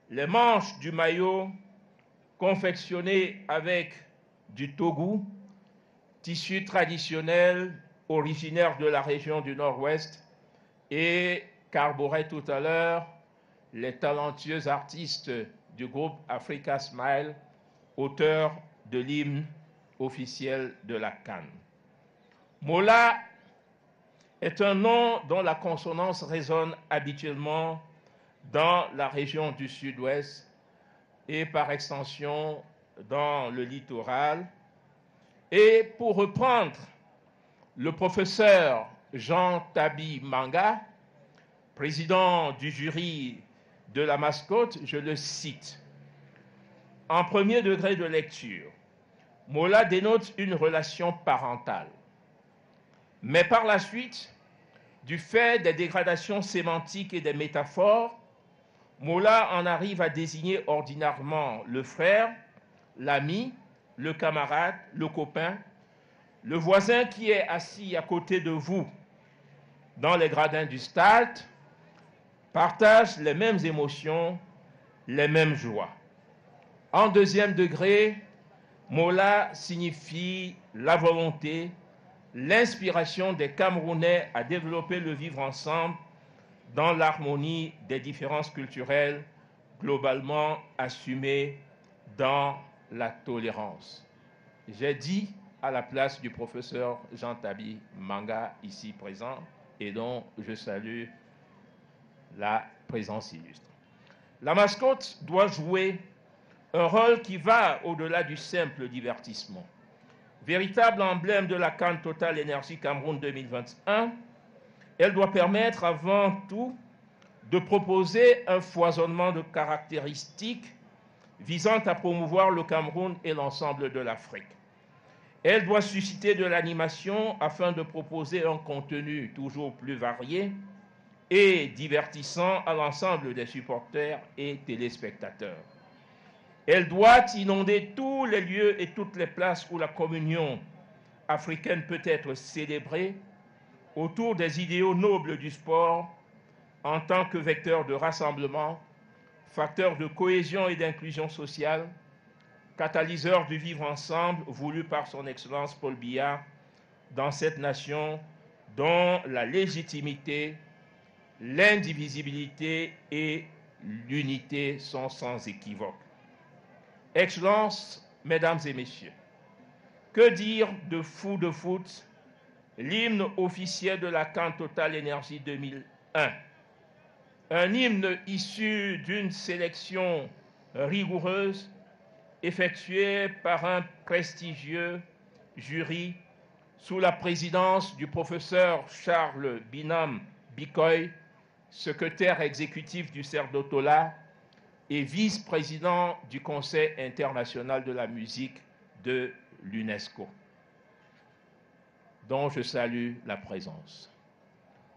les manches du maillot confectionnées avec du togu, tissu traditionnel originaire de la région du Nord-Ouest, et qu'arbораient tout à l'heure les talentueux artistes du groupe Africa Smile, auteurs de l'hymne officiel de la CAN. Mola est un nom dont la consonance résonne habituellement dans la région du Sud-Ouest et par extension dans le littoral. Et pour reprendre le professeur Jean Tabi Manga, président du jury de la mascotte, je le cite. En premier degré de lecture, Mola dénote une relation parentale. Mais par la suite, du fait des dégradations sémantiques et des métaphores, Mola en arrive à désigner ordinairement le frère, l'ami, le camarade, le copain, le voisin qui est assis à côté de vous dans les gradins du stade, partage les mêmes émotions, les mêmes joies. En deuxième degré, Mola signifie la volonté, l'inspiration des Camerounais à développer le vivre ensemble dans l'harmonie des différences culturelles globalement assumées dans la tolérance. J'ai dit à la place du professeur Jean Tabi Manga ici présent et dont je salue la présence illustre. La mascotte doit jouer un rôle qui va au-delà du simple divertissement. Véritable emblème de la CAN Total Energy Cameroun 2021, elle doit permettre avant tout de proposer un foisonnement de caractéristiques visant à promouvoir le Cameroun et l'ensemble de l'Afrique. Elle doit susciter de l'animation afin de proposer un contenu toujours plus varié et divertissant à l'ensemble des supporters et téléspectateurs. Elle doit inonder tous les lieux et toutes les places où la communion africaine peut être célébrée autour des idéaux nobles du sport en tant que vecteur de rassemblement, facteur de cohésion et d'inclusion sociale, catalyseur du vivre ensemble voulu par son Excellence Paul Biya dans cette nation dont la légitimité, l'indivisibilité et l'unité sont sans équivoque. Excellences, Mesdames et Messieurs, que dire de Fou de Foot, l'hymne officiel de la CAN Total Energy 2001, un hymne issu d'une sélection rigoureuse effectué par un prestigieux jury sous la présidence du professeur Charles Binam Bikoy, secrétaire exécutif du CERDOTOLA et vice-président du Conseil international de la musique de l'UNESCO, dont je salue la présence.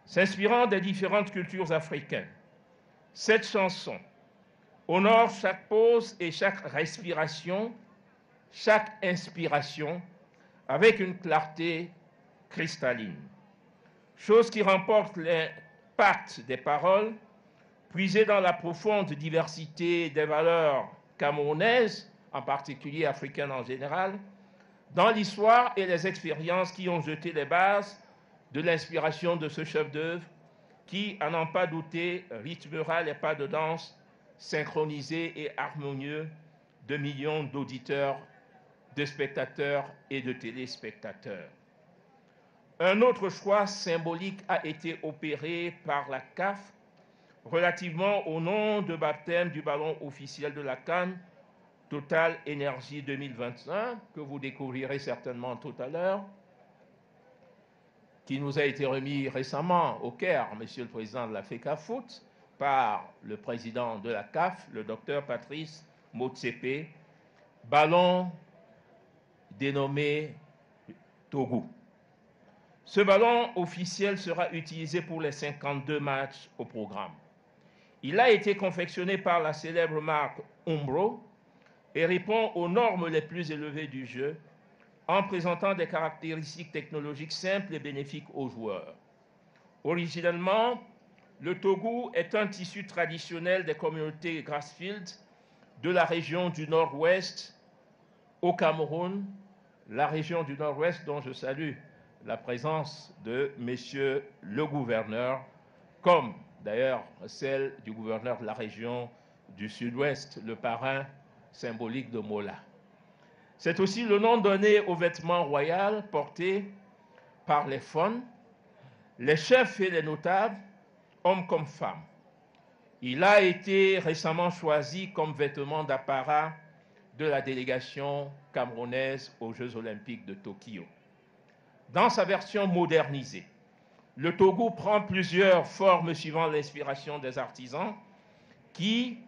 S'inspirant des différentes cultures africaines, cette chanson honore chaque pause et chaque respiration, chaque inspiration, avec une clarté cristalline, chose qui remporte l'impact des paroles, puisées dans la profonde diversité des valeurs camerounaises, en particulier africaines en général, dans l'histoire et les expériences qui ont jeté les bases de l'inspiration de ce chef-d'œuvre qui, à n'en pas douter, rythmera les pas de danse synchronisés et harmonieux de millions d'auditeurs, de spectateurs et de téléspectateurs. Un autre choix symbolique a été opéré par la CAF relativement au nom de baptême du ballon officiel de la CAN, Total Énergie 2021, que vous découvrirez certainement tout à l'heure, qui nous a été remis récemment au Caire, Monsieur le Président de la FECAFOOT, par le président de la CAF, le docteur Patrice Motsepe, ballon dénommé Togo. Ce ballon officiel sera utilisé pour les 52 matchs au programme. Il a été confectionné par la célèbre marque Umbro et répond aux normes les plus élevées du jeu en présentant des caractéristiques technologiques simples et bénéfiques aux joueurs. Originellement, le togo est un tissu traditionnel des communautés Grassfield de la région du Nord-Ouest au Cameroun, la région du Nord-Ouest dont je salue la présence de Monsieur le gouverneur, comme d'ailleurs celle du gouverneur de la région du Sud-Ouest, le parrain symbolique de Mola. C'est aussi le nom donné au vêtement royal porté par les fons, les chefs et les notables, hommes comme femmes. Il a été récemment choisi comme vêtement d'apparat de la délégation camerounaise aux Jeux olympiques de Tokyo. Dans sa version modernisée, le Togo prend plusieurs formes suivant l'inspiration des artisans qui,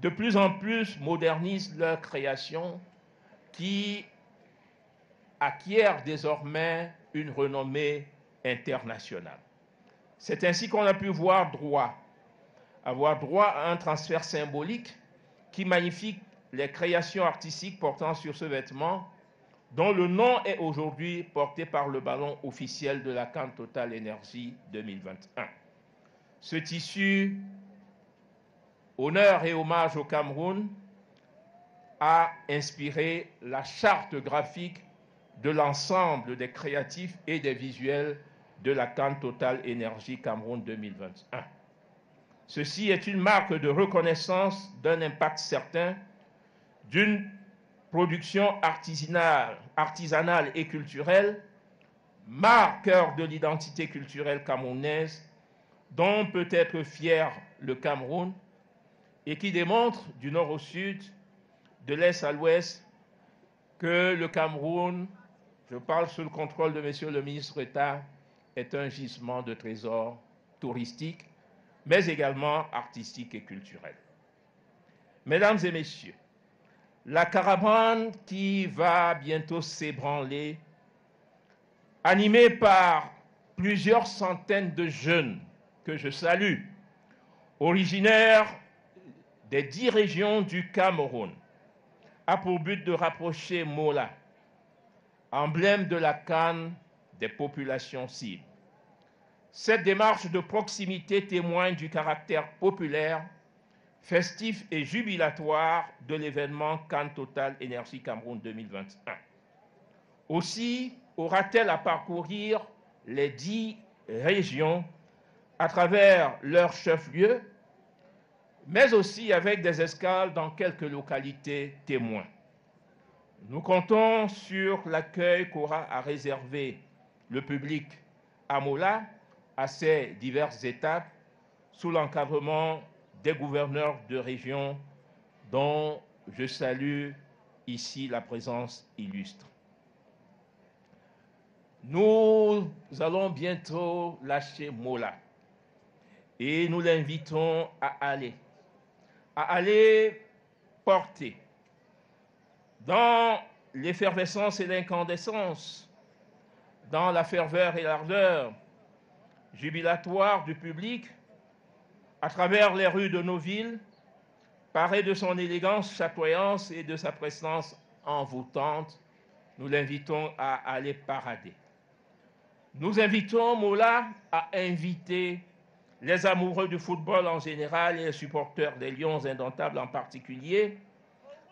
de plus en plus, modernisent leur création, qui acquièrent désormais une renommée internationale. C'est ainsi qu'on a pu avoir droit à un transfert symbolique qui magnifie les créations artistiques portant sur ce vêtement, dont le nom est aujourd'hui porté par le ballon officiel de la CAN Total Énergie 2021. Ce tissu, honneur et hommage au Cameroun, a inspiré la charte graphique de l'ensemble des créatifs et des visuels de la CAN Total Énergie Cameroun 2021. Ceci est une marque de reconnaissance d'un impact certain, d'une production artisanale et culturelle, marqueur de l'identité culturelle camerounaise, dont peut être fier le Cameroun, et qui démontre du nord au sud, de l'est à l'ouest, que le Cameroun, je parle sous le contrôle de Monsieur le ministre d'État, est un gisement de trésors touristiques, mais également artistiques et culturels. Mesdames et messieurs, la caravane qui va bientôt s'ébranler, animée par plusieurs centaines de jeunes que je salue, originaires des 10 régions du Cameroun, a pour but de rapprocher Mola, emblème de la CAN des populations cibles. Cette démarche de proximité témoigne du caractère populaire, festif et jubilatoire de l'événement CAN Total Énergie Cameroun 2021. Aussi aura-t-elle à parcourir les 10 régions à travers leurs chefs-lieux, mais aussi avec des escales dans quelques localités témoins. Nous comptons sur l'accueil qu'aura à réserver le public à Mola à ces diverses étapes sous l'encadrement des gouverneurs de région dont je salue ici la présence illustre. Nous allons bientôt lâcher Mola et nous l'invitons à aller porter dans l'effervescence et l'incandescence, dans la ferveur et l'ardeur jubilatoire du public, à travers les rues de nos villes, paré de son élégance chatoyante et de sa présence envoûtante, nous l'invitons à aller parader. Nous invitons Mola à inviter les amoureux du football en général et les supporters des Lions indomptables en particulier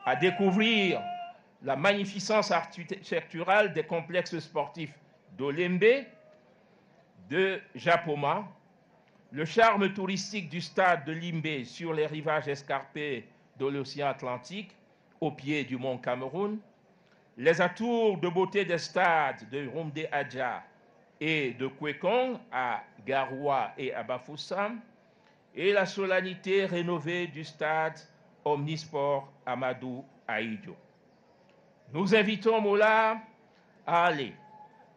à découvrir la magnificence architecturale des complexes sportifs d'Olembe, de Japoma, le charme touristique du stade de Limbe sur les rivages escarpés de l'océan Atlantique, au pied du mont Cameroun, les atours de beauté des stades de Rumde Adja et de Kwekong à Garoua et à Bafoussam, et la solennité rénovée du stade Omnisport Amadou Ahidjo. Nous invitons Mola à aller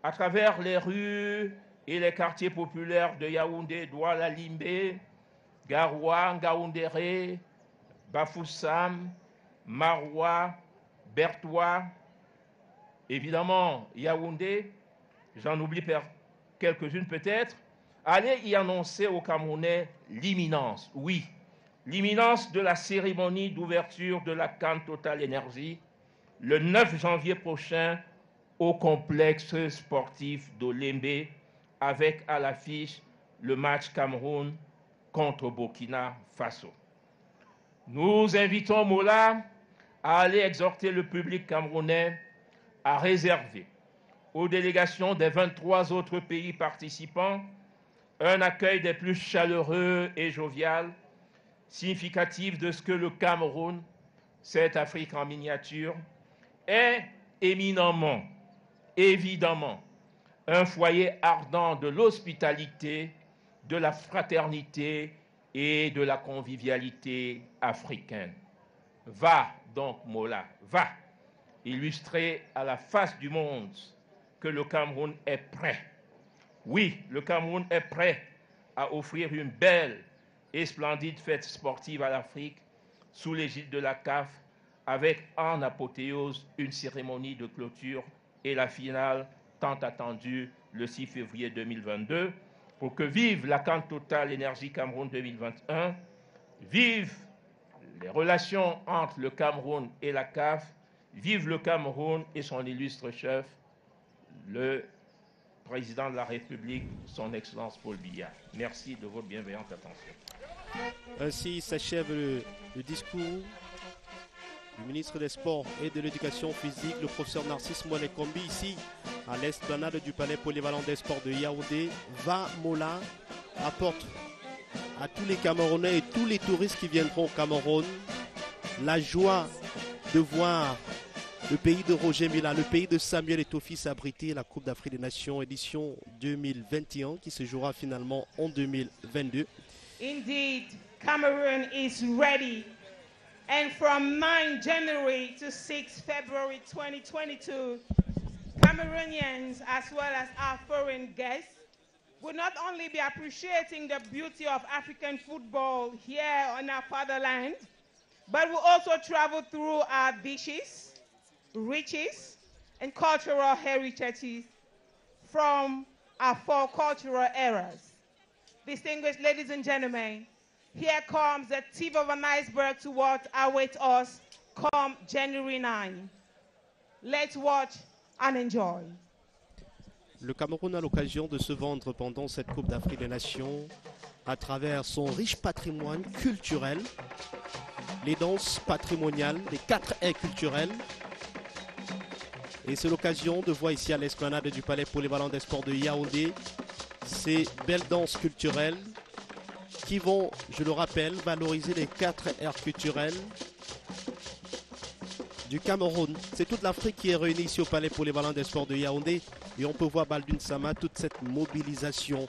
à travers les rues et les quartiers populaires de Yaoundé, Douala, Limbe, Garoua, Ngaoundéré, Bafoussam, Maroua, Bertois, évidemment Yaoundé, j'en oublie quelques-unes peut-être, allez y annoncer aux Camerounais l'imminence, oui, l'imminence de la cérémonie d'ouverture de la CAN Total Énergie le 9 janvier prochain au complexe sportif d'Olembe avec à l'affiche le match Cameroun contre Burkina Faso. Nous invitons Mola à aller exhorter le public camerounais à réserver aux délégations des 23 autres pays participants un accueil des plus chaleureux et jovial, significatif de ce que le Cameroun, cette Afrique en miniature, est éminemment, évidemment, un foyer ardent de l'hospitalité, de la fraternité et de la convivialité africaine. Va donc, Mola, va illustrer à la face du monde que le Cameroun est prêt. Oui, le Cameroun est prêt à offrir une belle et splendide fête sportive à l'Afrique sous l'égide de la CAF avec en apothéose une cérémonie de clôture et la finale tant attendue le 6 février 2022 pour que vive la CAN Total Énergie Cameroun 2021, vive les relations entre le Cameroun et la CAF, vive le Cameroun et son illustre chef, le président de la République, son Excellence Paul Biya. Merci de votre bienveillante attention. Ainsi s'achève le discours du ministre des Sports et de l'Éducation physique, le professeur Narcisse Mouanekombi, ici à l'esplanade du Palais Polyvalent des Sports de Yaoundé. Va Mola apporte à tous les Camerounais et tous les touristes qui viendront au Cameroun la joie de voir le pays de Roger Mila, le pays de Samuel Eto'o abriter la Coupe d'Afrique des Nations édition 2021 qui se jouera finalement en 2022. Indeed, Cameroon is ready. And from 9 January to 6 February 2022, Cameroonians as well as our foreign guests will not only be appreciating the beauty of African football here on our fatherland, but will also travel through our dishes, riches, and cultural heritages from our 4 cultural eras. Distinguished ladies and gentlemen, here comes the tip of an iceberg to what awaits us come January 9. Let's watch and enjoy. Le Cameroun a l'occasion de se vendre pendant cette Coupe d'Afrique des Nations à travers son riche patrimoine culturel, les danses patrimoniales, les 4 haies culturelles. Et c'est l'occasion de voir ici à l'esplanade du Palais Polyvalent des Sports de Yaoundé ces belles danses culturelles qui vont, je le rappelle, valoriser les 4 aires culturelles du Cameroun. C'est toute l'Afrique qui est réunie ici au Palais Polyvalent des Sports de Yaoundé et on peut voir Balduin Sama, toute cette mobilisation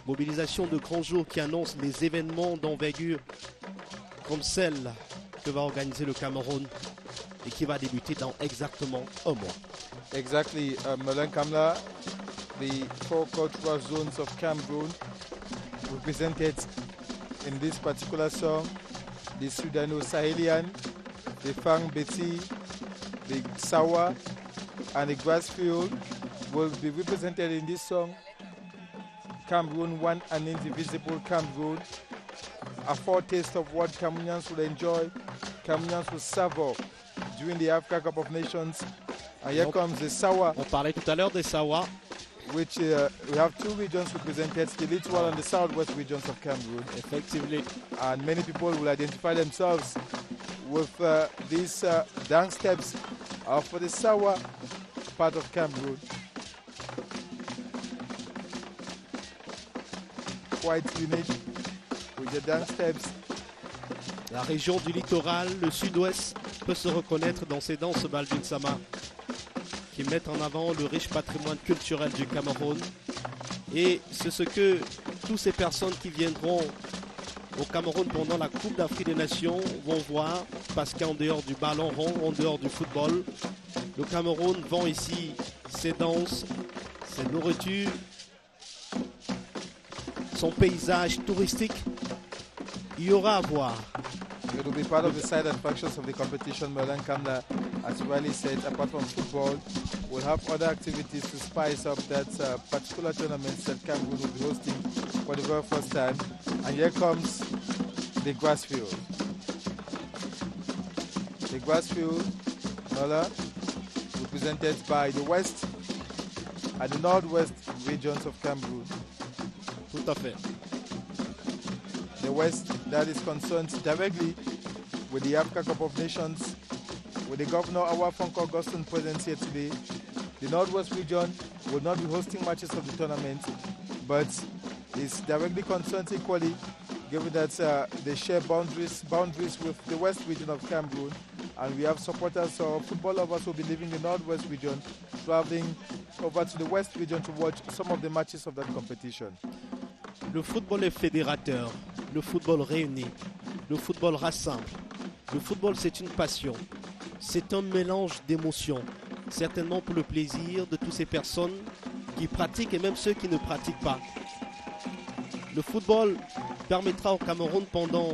de grands jours qui annonce les événements d'envergure comme celle que va organiser le Cameroun. et qui va débuter dans exactement un mois. Exactly, Merlin Kamla, the 4 cultural zones of Cameroon represented in this particular song, the Sudano-Sahelian, the Fang Beti, the Sawa, and the Grassfield will be represented in this song. Cameroon, one and indivisible Cameroon, a foretaste of what Cameroonians will enjoy, Cameroonians will savour during the Africa Cup of Nations. And here comes the Sawa. On parlait tout à l'heure des Sawa. Which we have 2 regions represented, the Littoral and the southwest regions of Cameroon. Effectively. And many people will identify themselves with these dance steps for the Sawa part of Cameroon. Quite unique with the dance steps. La région du littoral, le sud-ouest, peut se reconnaître dans ces danses Balvin Sama, qui mettent en avant le riche patrimoine culturel du Cameroun. Et c'est ce que toutes ces personnes qui viendront au Cameroun pendant la Coupe d'Afrique des Nations vont voir, parce qu'en dehors du ballon rond, en dehors du football, le Cameroun vend ici ses danses, ses nourritures, son paysage touristique. Il y aura à voir. It will be part of the side attractions of the competition. Merlin Kamla, as Riley said, apart from football, we'll have other activities to spice up that particular tournaments that Cameroon will be hosting for the very first time. And here comes the Grassfield. The Grassfield, Merlin, represented by the west and the northwest regions of Cameroon. Tout à fait. The West that is concerned directly with the Africa Cup of Nations, with the Governor Awafonko Augustine present here today. The Northwest region will not be hosting matches of the tournament, but is directly concerned equally, given that they share boundaries with the West region of Cameroon, and we have supporters or football lovers who will be leaving the Northwest region, traveling over to the West region to watch some of the matches of that competition. Le football est fédérateur, le football réunit, le football rassemble. Le football, c'est une passion, c'est un mélange d'émotions, certainement pour le plaisir de toutes ces personnes qui pratiquent et même ceux qui ne pratiquent pas. Le football permettra au Cameroun pendant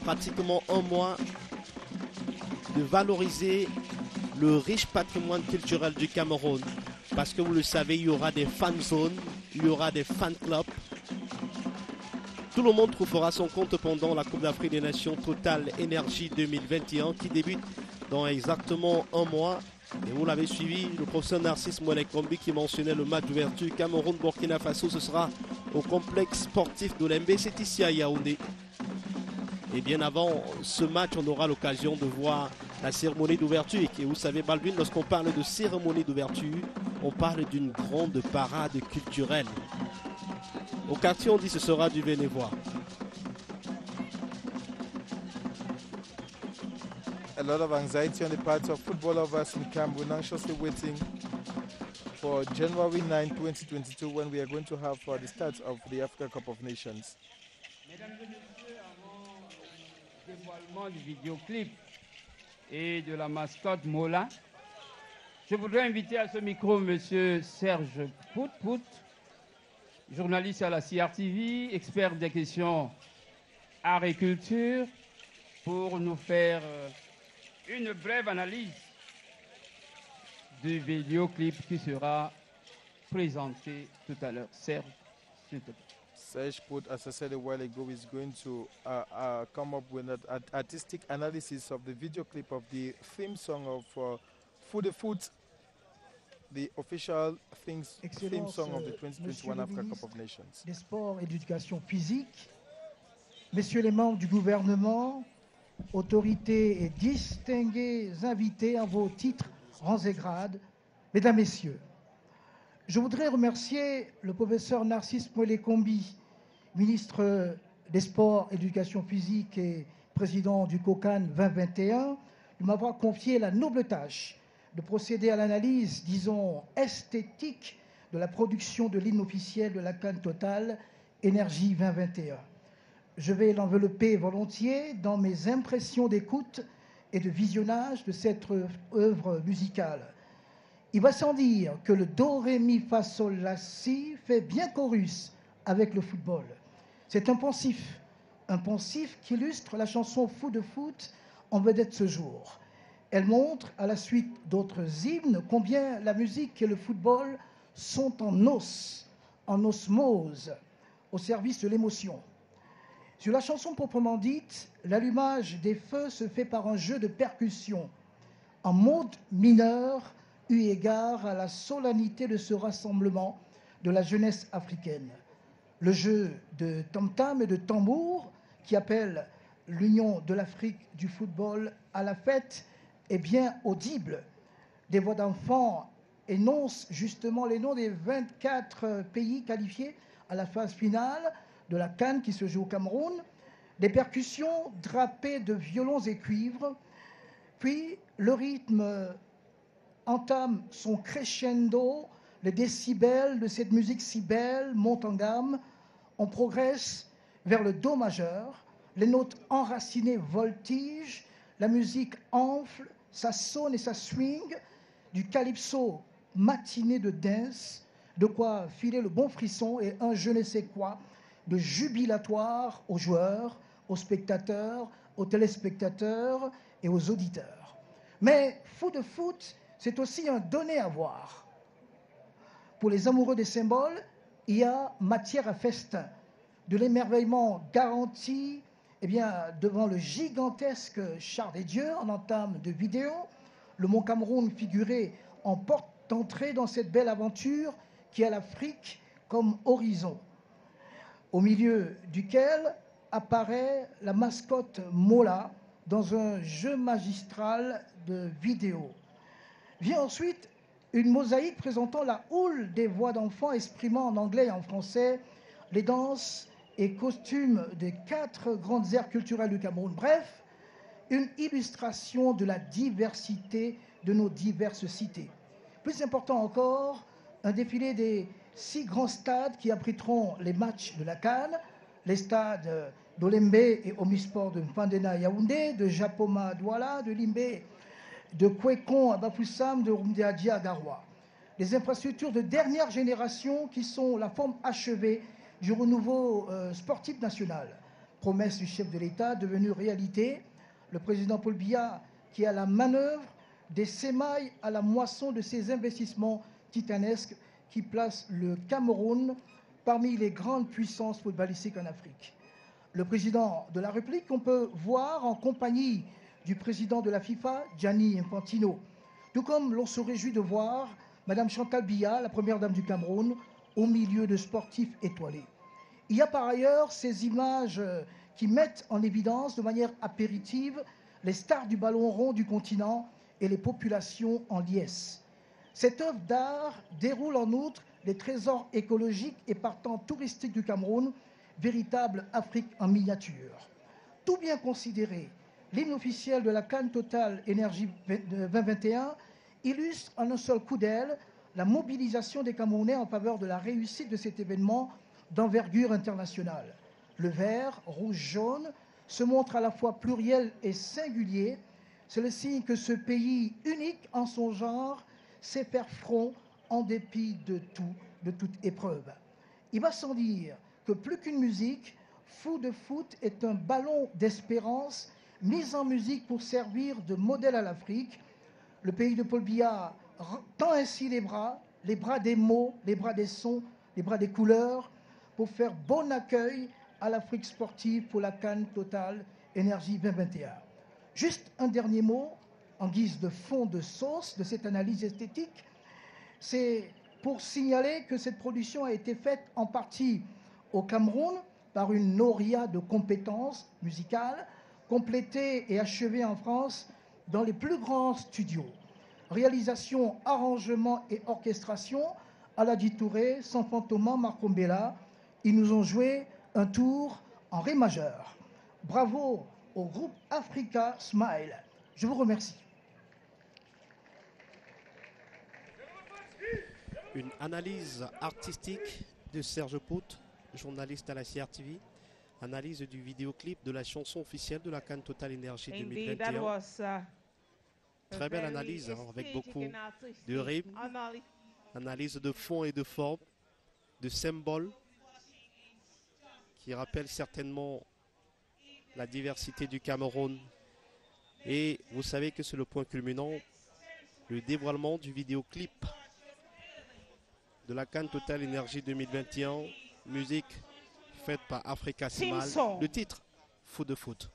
pratiquement un mois de valoriser le riche patrimoine culturel du Cameroun. Parce que vous le savez, il y aura des fan zones, il y aura des fan clubs. Tout le monde trouvera son compte pendant la Coupe d'Afrique des Nations Total Énergie 2021 qui débute dans exactement un mois. Et vous l'avez suivi, le professeur Narcisse Mouelekombi qui mentionnait le match d'ouverture Cameroun-Burkina Faso, ce sera au complexe sportif d'Olembe, c'est ici à Yaoundé. Et bien avant ce match, on aura l'occasion de voir la cérémonie d'ouverture. Et vous savez, Balvin, lorsqu'on parle de cérémonie d'ouverture, on parle d'une grande parade culturelle. Au quartier, on dit que ce sera du Vénévois. A lot of anxiety on the part of football lovers in Cameroon, anxiously waiting for January 9, 2022, when we are going to have the start of the Africa Cup of Nations. Mesdames et messieurs, avant le dévoilement du vidéoclip et de la mascotte Mola, je voudrais inviter à ce micro M. Serge Pout, journaliste à la CRTV, expert des questions art et culture, pour nous faire une brève analyse du vidéoclip qui sera présenté tout à l'heure. Serge, s'il te plaît. Serge Pout, as I said a while ago, is going to come up with an artistic analysis of the video clip of the theme song of Food the Foot, the official theme song of the 2021 Africa Cup of Nations. Des sports et de l'éducation physique, messieurs les membres du gouvernement, autorités et distingués invités à vos titres, rangs et grades, mesdames, messieurs, je voudrais remercier le professeur Narcisse Mouelekombi, ministre des Sports et de l'Éducation physique et président du COCAN 2021, de m'avoir confié la noble tâche de procéder à l'analyse, disons, esthétique de la production de l'hymne officiel de la CAN Total Énergie 2021. Je vais l'envelopper volontiers dans mes impressions d'écoute et de visionnage de cette œuvre musicale. Il va sans dire que le do, ré, mi, fa, sol, la, si fait bien chorus avec le football. C'est un poncif qui illustre la chanson Fou de foot en vedette ce jour. Elle montre, à la suite d'autres hymnes, combien la musique et le football sont en osmose, au service de l'émotion. Sur la chanson proprement dite, l'allumage des feux se fait par un jeu de percussion, en mode mineur, eu égard à la solennité de ce rassemblement de la jeunesse africaine. Le jeu de tam-tam et de tambour, qui appelle l'Union de l'Afrique du football à la fête, est bien audible. Des voix d'enfants énoncent justement les noms des 24 pays qualifiés à la phase finale de la CAN qui se joue au Cameroun. Des percussions drapées de violons et cuivres, puis le rythme entame son crescendo, les décibels de cette musique si belle montent en gamme, on progresse vers le do majeur, les notes enracinées voltigent, la musique enfle, ça sonne et ça swing, du calypso matiné de dance, de quoi filer le bon frisson et un je ne sais quoi de jubilatoire aux joueurs, aux spectateurs, aux téléspectateurs et aux auditeurs. Mais Fou de foot, c'est aussi un donner à voir. Pour les amoureux des symboles, il y a matière à festin, de l'émerveillement garanti devant le gigantesque char des dieux en entame de vidéo, le Mont Cameroun figuré en porte d'entrée dans cette belle aventure qui a l'Afrique comme horizon, au milieu duquel apparaît la mascotte Mola dans un jeu magistral de vidéo. Vient ensuite une mosaïque présentant la houle des voix d'enfants exprimant en anglais et en français les danses et costumes des 4 grandes aires culturelles du Cameroun. Bref, une illustration de la diversité de nos diverses cités. Plus important encore, un défilé des 6 grands stades qui abriteront les matchs de la CAN, les stades d'Olembe et Omnisport de Mpandena à Yaoundé, de Japoma à Douala, de Limbe, de Kwekon à Bafoussam, de Rumdeadji à Garoua. Les infrastructures de dernière génération qui sont la forme achevée du renouveau sportif national. Promesse du chef de l'État devenue réalité. Le président Paul Biya qui est à la manœuvre des sémailles à la moisson de ces investissements titanesques qui placent le Cameroun parmi les grandes puissances footballistiques en Afrique. Le président de la République, on peut voir en compagnie du président de la FIFA, Gianni Infantino, tout comme l'on se réjouit de voir Madame Chantal Biya, la première dame du Cameroun, au milieu de sportifs étoilés. Il y a par ailleurs ces images qui mettent en évidence de manière apéritive les stars du ballon rond du continent et les populations en liesse. Cette œuvre d'art déroule en outre les trésors écologiques et partant touristiques du Cameroun, véritable Afrique en miniature. Tout bien considéré, l'hymne officiel de la CAN Total Énergie 2021 illustre en un seul coup d'aile la mobilisation des Camerounais en faveur de la réussite de cet événement d'envergure internationale. Le vert, rouge, jaune se montre à la fois pluriel et singulier. C'est le signe que ce pays unique en son genre sait faire front en dépit de toute épreuve. Il va sans dire que plus qu'une musique, Fou de foot est un ballon d'espérance mis en musique pour servir de modèle à l'Afrique. Le pays de Paul Biya tend ainsi les bras des mots, les bras des sons, les bras des couleurs, pour faire bon accueil à l'Afrique sportive pour la CAN Total Énergie 2021. Juste un dernier mot, en guise de fond de sauce de cette analyse esthétique, c'est pour signaler que cette production a été faite en partie au Cameroun par une noria de compétences musicales, complétée et achevée en France dans les plus grands studios. Réalisation, arrangement et orchestration, Aladi Touré, Sanfant Thomas, Marco Mbella, ils nous ont joué un tour en ré majeur. Bravo au groupe Africa Smile. Je vous remercie. Une analyse artistique de Serge Pout, journaliste à la CRTV. Analyse du vidéoclip de la chanson officielle de la CAN Total Énergie Indeed, that 2021. was a Très belle very analyse, hein, avec aesthetic beaucoup and artistic de rythme, analyse de fond et de forme, de symboles qui rappellent certainement la diversité du Cameroun. Et vous savez que c'est le point culminant, le dévoilement du vidéoclip de la CAN Total Énergie 2021, musique faite par Africa Simal. Song. Le titre, Foot de foot.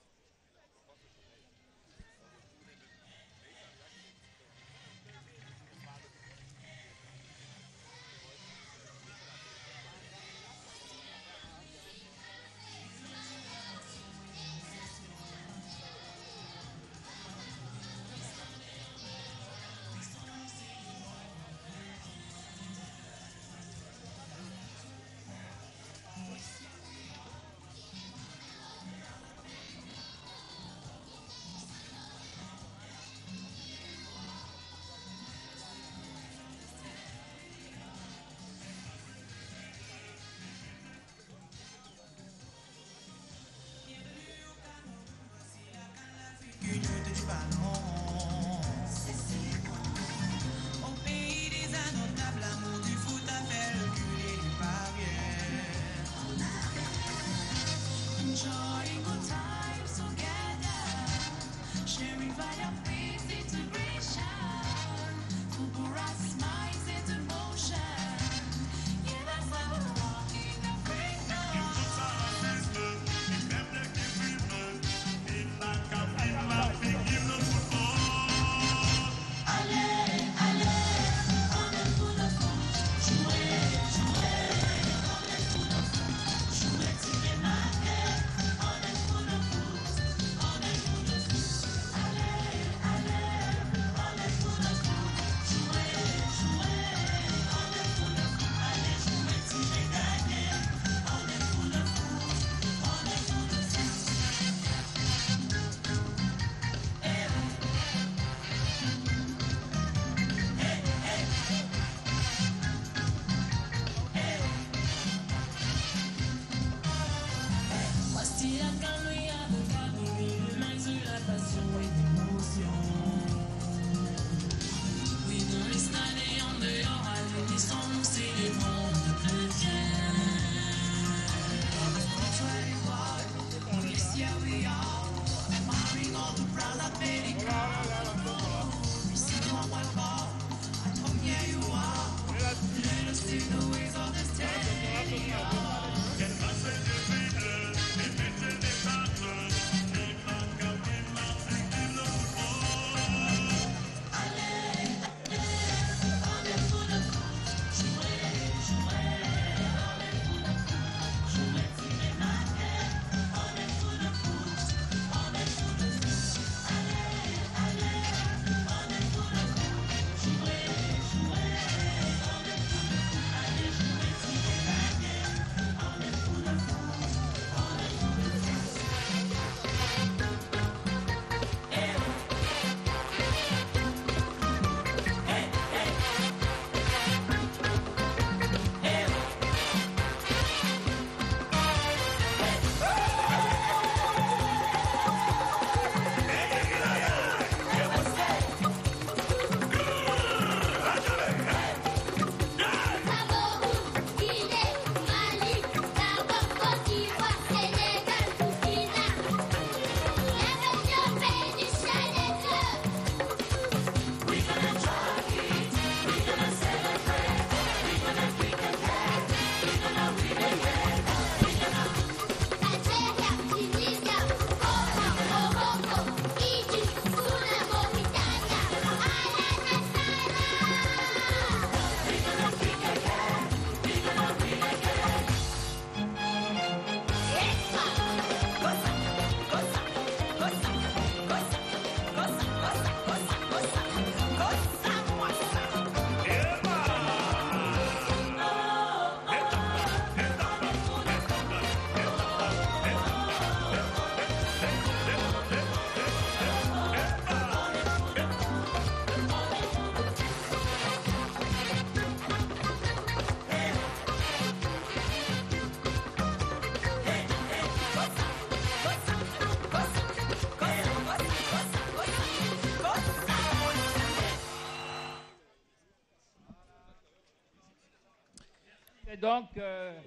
Et donc,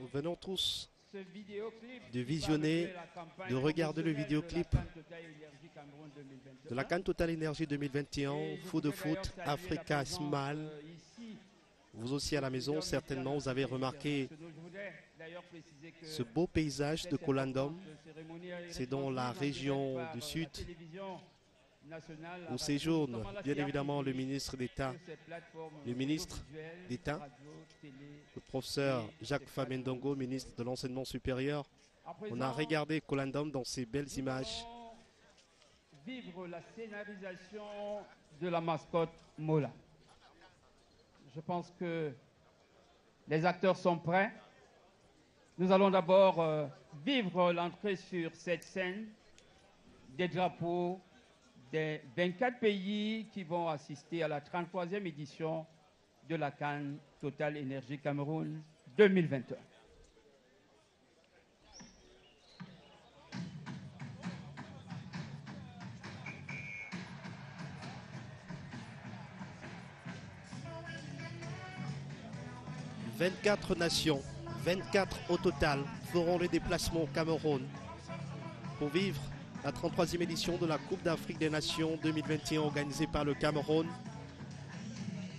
Nous venons tous ce vidéoclip de visionner, va la campagne de regarder le promotionnelle vidéoclip de la CAN Total Énergie Cameroun 2021. de la CAN Total Énergie 2021, Et je Foot de voudrais d'ailleurs Foot, saluer la Africa présence, Smile. ici, Vous aussi à la maison, plusieurs certainement, vous avez remarqué Je voudrais d'ailleurs préciser que ce beau paysage de cette Colandom. importante cérémonie est C'est dans la retransmise en région direct par du la Sud télévision nationale, la où radio, séjourne notamment la bien CRTV, évidemment le ministre d'État, sur ces plateformes le ministre audiovisuelles, d'État, radio, télé. le professeur Et Jacques c'est Famendongo, ministre de l'Enseignement supérieur. À On a présent, regardé Colandom dans ces belles nous images. allons vivre la scénarisation de la mascotte Mola. Je pense que les acteurs sont prêts. Nous allons d'abord vivre l'entrée sur cette scène des drapeaux des 24 pays qui vont assister à la 33e édition de la CAN Total Énergie Cameroun 2021. « 24 nations, 24 au total, feront le déplacement au Cameroun pour vivre la 33e édition de la Coupe d'Afrique des Nations 2021 organisée par le Cameroun.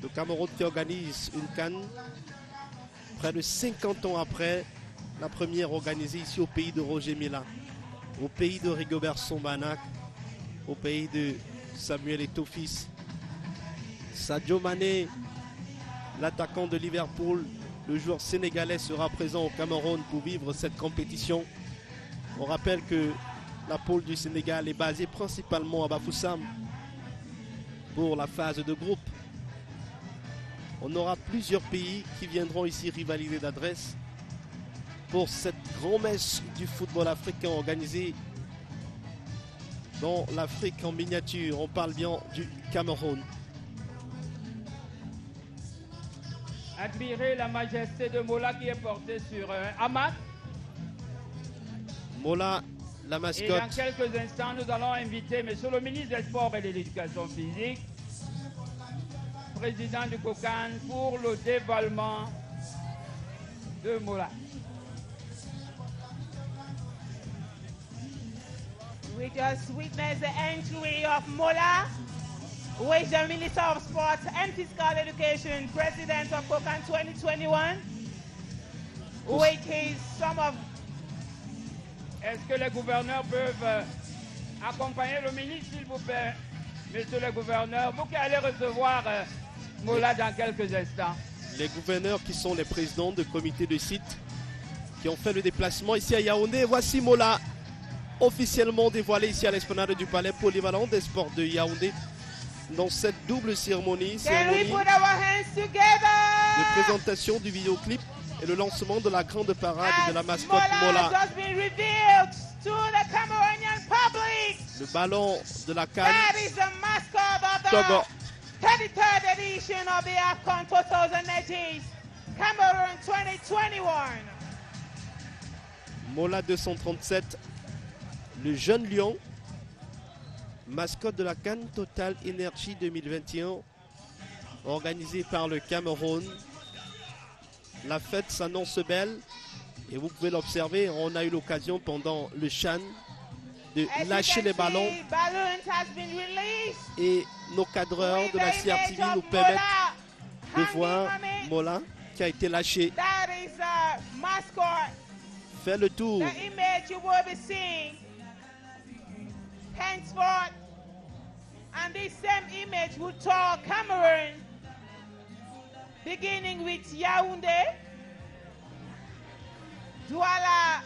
Le Cameroun qui organise une CAN près de 50 ans après la première organisée ici au pays de Roger Mila, au pays de Rigobert Sombanac, au pays de Samuel Eto'o-Fils. Sadio Mané, l'attaquant de Liverpool, le joueur sénégalais, sera présent au Cameroun pour vivre cette compétition. On rappelle que la pôle du Sénégal est basée principalement à Bafoussam pour la phase de groupe. On aura plusieurs pays qui viendront ici rivaliser d'adresse pour cette grand-messe du football africain organisée dans l'Afrique en miniature. On parle bien du Cameroun. Admirez la majesté de Mola qui est portée sur un hamac. Mola, la Et dans mascotte. quelques instants, nous allons inviter Monsieur le ministre des Sports et de l'Éducation physique, président du COCAN, pour le dévoilement de Mola. We just witnessed the entry of Mola, who is the Minister of Sports and Physical Education, President of COCAN 2021, which is some of... Est-ce que les gouverneurs peuvent accompagner le ministre, s'il vous plaît? Monsieur le gouverneur, vous qui allez recevoir Mola dans quelques instants. Les gouverneurs qui sont les présidents de comités de site qui ont fait le déplacement ici à Yaoundé. Voici Mola, officiellement dévoilé ici à l'esplanade du Palais Polyvalent des Sports de Yaoundé dans cette double cérémonie Can we put our hands together? de présentation du vidéoclip et le lancement de la grande parade de la mascotte Mola Mola. has just been revealed to the Cameroonian public. Le ballon de la CAN That is the mascot of the Togo. 33rd edition of the AFCON 2018, Cameroon 2021. Mola 237, le jeune lion, mascotte de la CAN Total Énergie 2021, organisée par le Cameroun. La fête s'annonce belle et vous pouvez l'observer, on a eu l'occasion pendant le CHAN de As you lâcher can les ballons see, balloons has been released. et nos cadreurs With de la the image CRTV of nous permettent Mola de hanging voir on it. Mola qui a été lâché. That is a mascot. Fait le tour The image you will be seeing henceforth, and this same image will tour Cameroon, beginning with Yaoundé, Douala,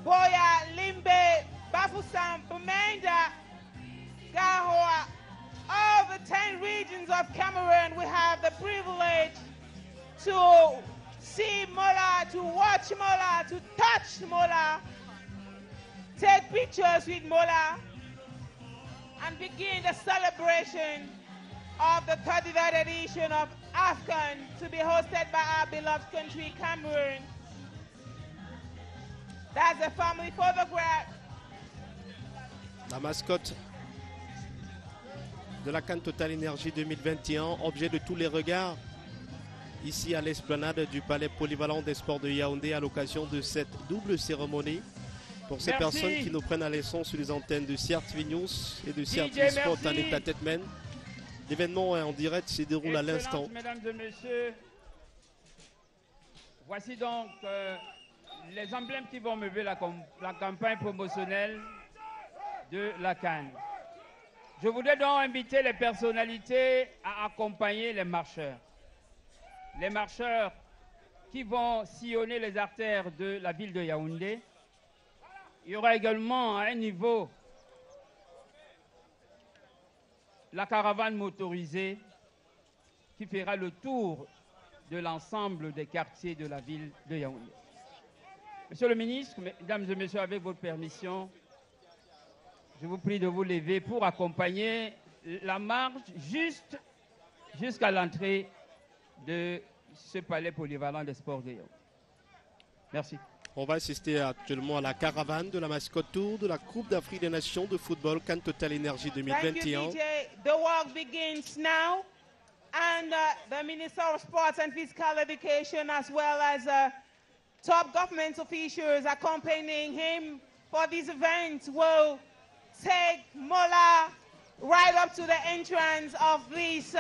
Boya, Limbe, Bafoussam, Bamenda, Gahoa. All the 10 regions of Cameroon, we have the privilege to see Mola, to watch Mola, to touch Mola, take pictures with Mola, and begin the celebration of the 33rd edition of AFCON to be hosted by our beloved country, Cameroon. That's a family photograph. la mascotte de la CAN Total Énergie 2021, objet de tous les regards. ici à l'esplanade du Palais Polyvalent des Sports de Yaoundé à l'occasion de cette double cérémonie. Pour ces Merci. personnes qui nous prennent à leçon sur les antennes de CRTV News et de DJ, CRTV Sport merci. en Entertainment, l'événement en direct se déroule à l'instant. Excellences, mesdames et messieurs, voici donc les emblèmes qui vont meubler la campagne promotionnelle de la CAN. Je voudrais donc inviter les personnalités à accompagner les marcheurs. Les marcheurs qui vont sillonner les artères de la ville de Yaoundé. Il y aura également à un niveau la caravane motorisée qui fera le tour de l'ensemble des quartiers de la ville de Yaoundé. Monsieur le ministre, mesdames et messieurs, avec votre permission, je vous prie de vous lever pour accompagner la marche jusqu'à l'entrée de ce palais polyvalent des sports de Yaoundé. Merci. On va assister actuellement à la caravane de la mascotte tour de la Coupe d'Afrique des Nations de football CAN Total Energy Thank you, 2021. DJ. The walk begins now. And the Minister of Sports and Physical Education, as well as top government officials accompanying him for this event, will take Mola right up to the entrance of this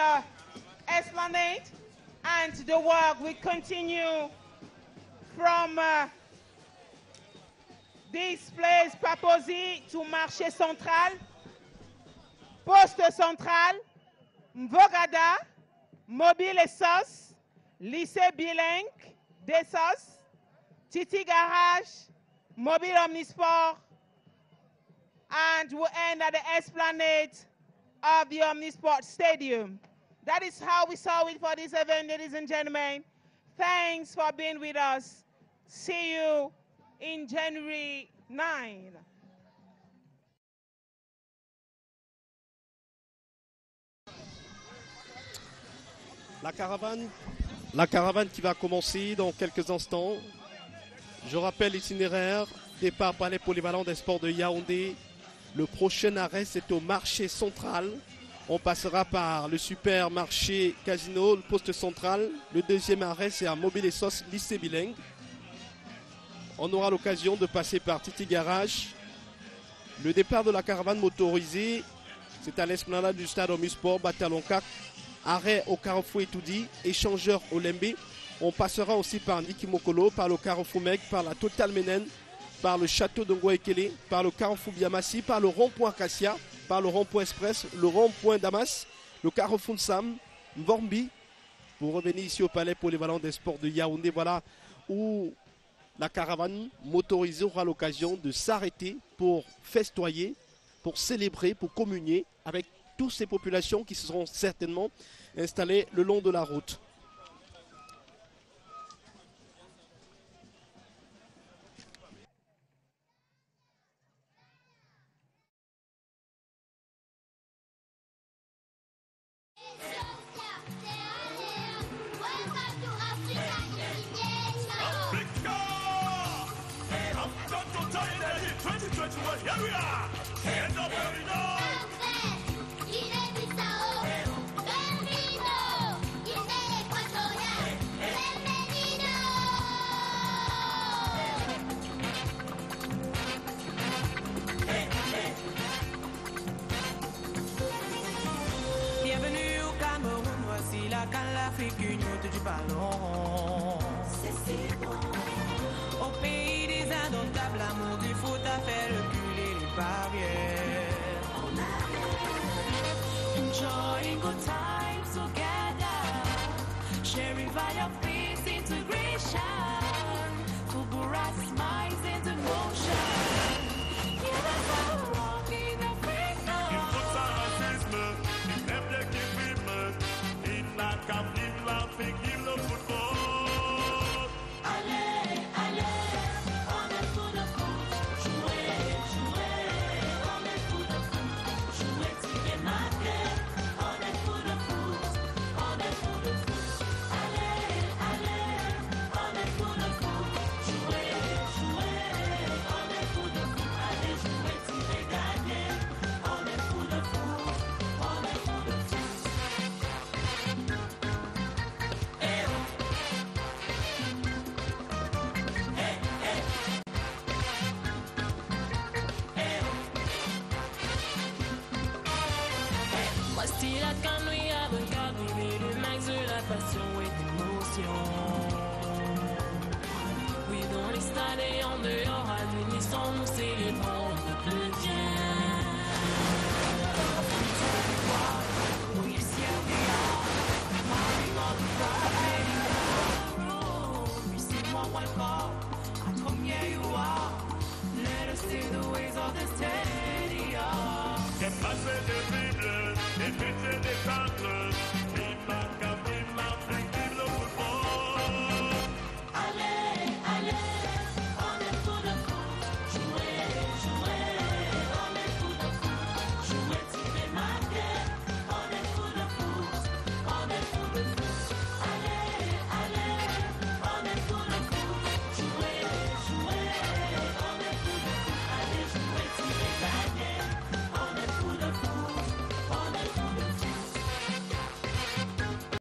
esplanade. And the walk will continue from this place, Paposi, to Marché Central, Poste Central, Mvogada, Mobile Essos, Lycée Bilingue d'Essos, Titi Garage, Mobile Omnisport, and we'll end at the esplanade of the Omnisport Stadium. That is how we saw it for this event, ladies and gentlemen. Thanks for being with us. See you in January 9. La caravane qui va commencer dans quelques instants. Je rappelle l'itinéraire. Départ Palais Polyvalent des Sports de Yaoundé. Le prochain arrêt, c'est au marché central. On passera par le supermarché Casino, le poste central. Le deuxième arrêt, c'est à Mobile Essos, lycée bilingue. On aura l'occasion de passer par Titi Garage. Le départ de la caravane motorisée, c'est à l'esplanade du stade Omnisport, Bataillon 4. Arrêt au carrefour Etoudi, échangeur au Lembe. On passera aussi par Nikimokolo, par le carrefour Meg, par la Total Menen, par le château de Ngoekele, par le carrefour Biamassi, par le rond-point Acacia, par le rond-point Express, le rond-point Damas, le carrefour Nsam, Mvormbi, pour revenir ici au Palais Polyvalent des Sports de Yaoundé, voilà où la caravane motorisée aura l'occasion de s'arrêter pour festoyer, pour célébrer, pour communier avec toutes ces populations qui se seront certainement installées le long de la route. Chacun nuit avec arriver le max de la passion et d'émotion. Oui, dans les stades et en dehors, à l'unisson, nous célébrons le peuple vient. Oui, ciel, Qu'est passé des Bibles, des buts et des cadres,